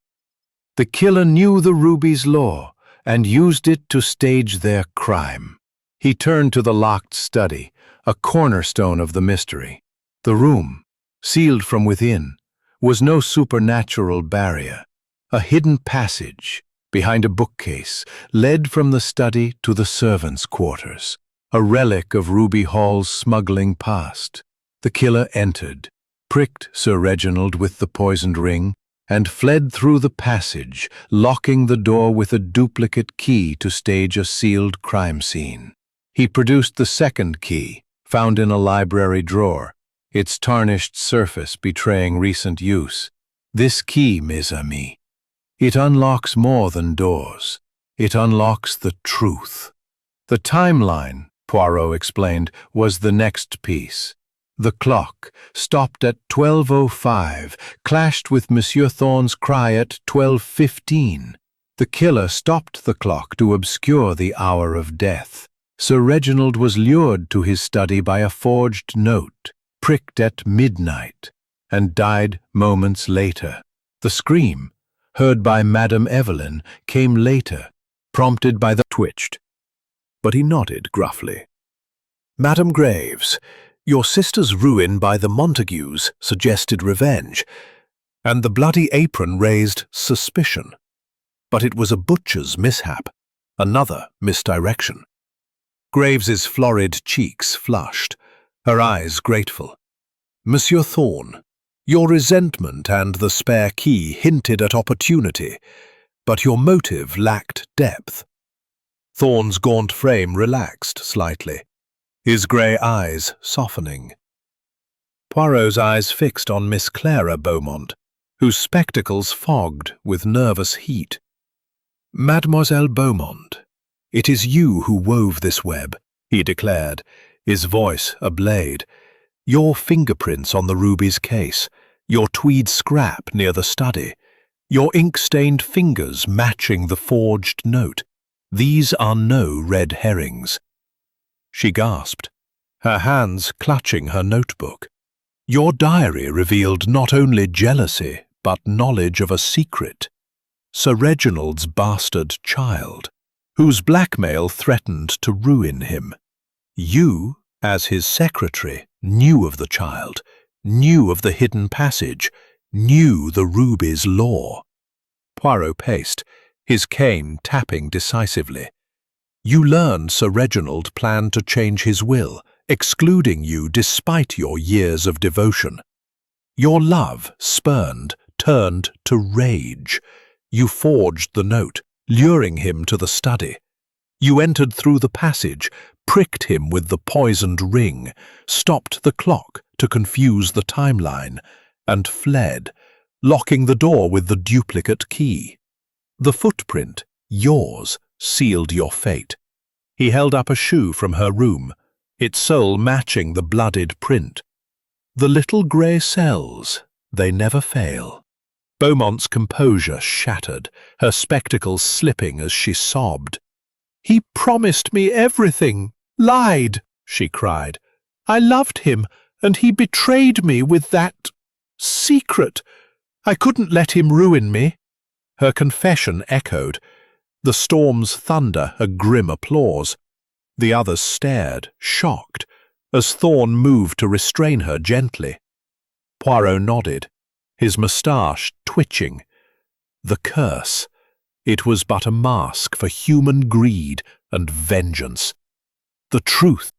The killer knew the ruby's lore and used it to stage their crime. He turned to the locked study, a cornerstone of the mystery. The room, sealed from within, was no supernatural barrier. A hidden passage, behind a bookcase, led from the study to the servants' quarters, a relic of Ruby Hall's smuggling past. The killer entered, pricked Sir Reginald with the poisoned ring, and fled through the passage, locking the door with a duplicate key to stage a sealed crime scene. He produced the second key, found in a library drawer, its tarnished surface betraying recent use. This key, mes amis, it unlocks more than doors. It unlocks the truth. The timeline, Poirot explained, was the next piece. The clock, stopped at 12:05, clashed with Monsieur Thorne's cry at 12:15. The killer stopped the clock to obscure the hour of death. Sir Reginald was lured to his study by a forged note, pricked at midnight, and died moments later. The scream, heard by Madame Evelyn, came later, prompted by the twitched. But he nodded gruffly. Madame Graves, your sister's ruin by the Montagues suggested revenge, and the bloody apron raised suspicion. But it was a butcher's mishap, another misdirection. Graves's florid cheeks flushed, her eyes grateful. Monsieur Thorne, your resentment and the spare key hinted at opportunity, but your motive lacked depth. Thorne's gaunt frame relaxed slightly, his grey eyes softening. Poirot's eyes fixed on Miss Clara Beaumont, whose spectacles fogged with nervous heat. Mademoiselle Beaumont, it is you who wove this web, he declared, his voice a blade. Your fingerprints on the ruby's case, your tweed scrap near the study, your ink-stained fingers matching the forged note. These are no red herrings. She gasped, her hands clutching her notebook. Your diary revealed not only jealousy, but knowledge of a secret. Sir Reginald's bastard child, whose blackmail threatened to ruin him. You, as his secretary, knew of the child, knew of the hidden passage, knew the ruby's lore. Poirot paced, his cane tapping decisively. You learned Sir Reginald planned to change his will, excluding you despite your years of devotion. Your love, spurned, turned to rage. You forged the note, luring him to the study. You entered through the passage, pricked him with the poisoned ring, stopped the clock to confuse the timeline, and fled, locking the door with the duplicate key. The footprint, yours, sealed your fate. He held up a shoe from her room, its sole matching the blooded print. The little grey cells, they never fail. Beaumont's composure shattered, her spectacles slipping as she sobbed. He promised me everything, lied, she cried. I loved him, and he betrayed me with that secret. I couldn't let him ruin me. Her confession echoed, the storm's thunder a grim applause. The others stared, shocked, as Thorne moved to restrain her gently. Poirot nodded, his moustache twitching. The curse. It was but a mask for human greed and vengeance. The truth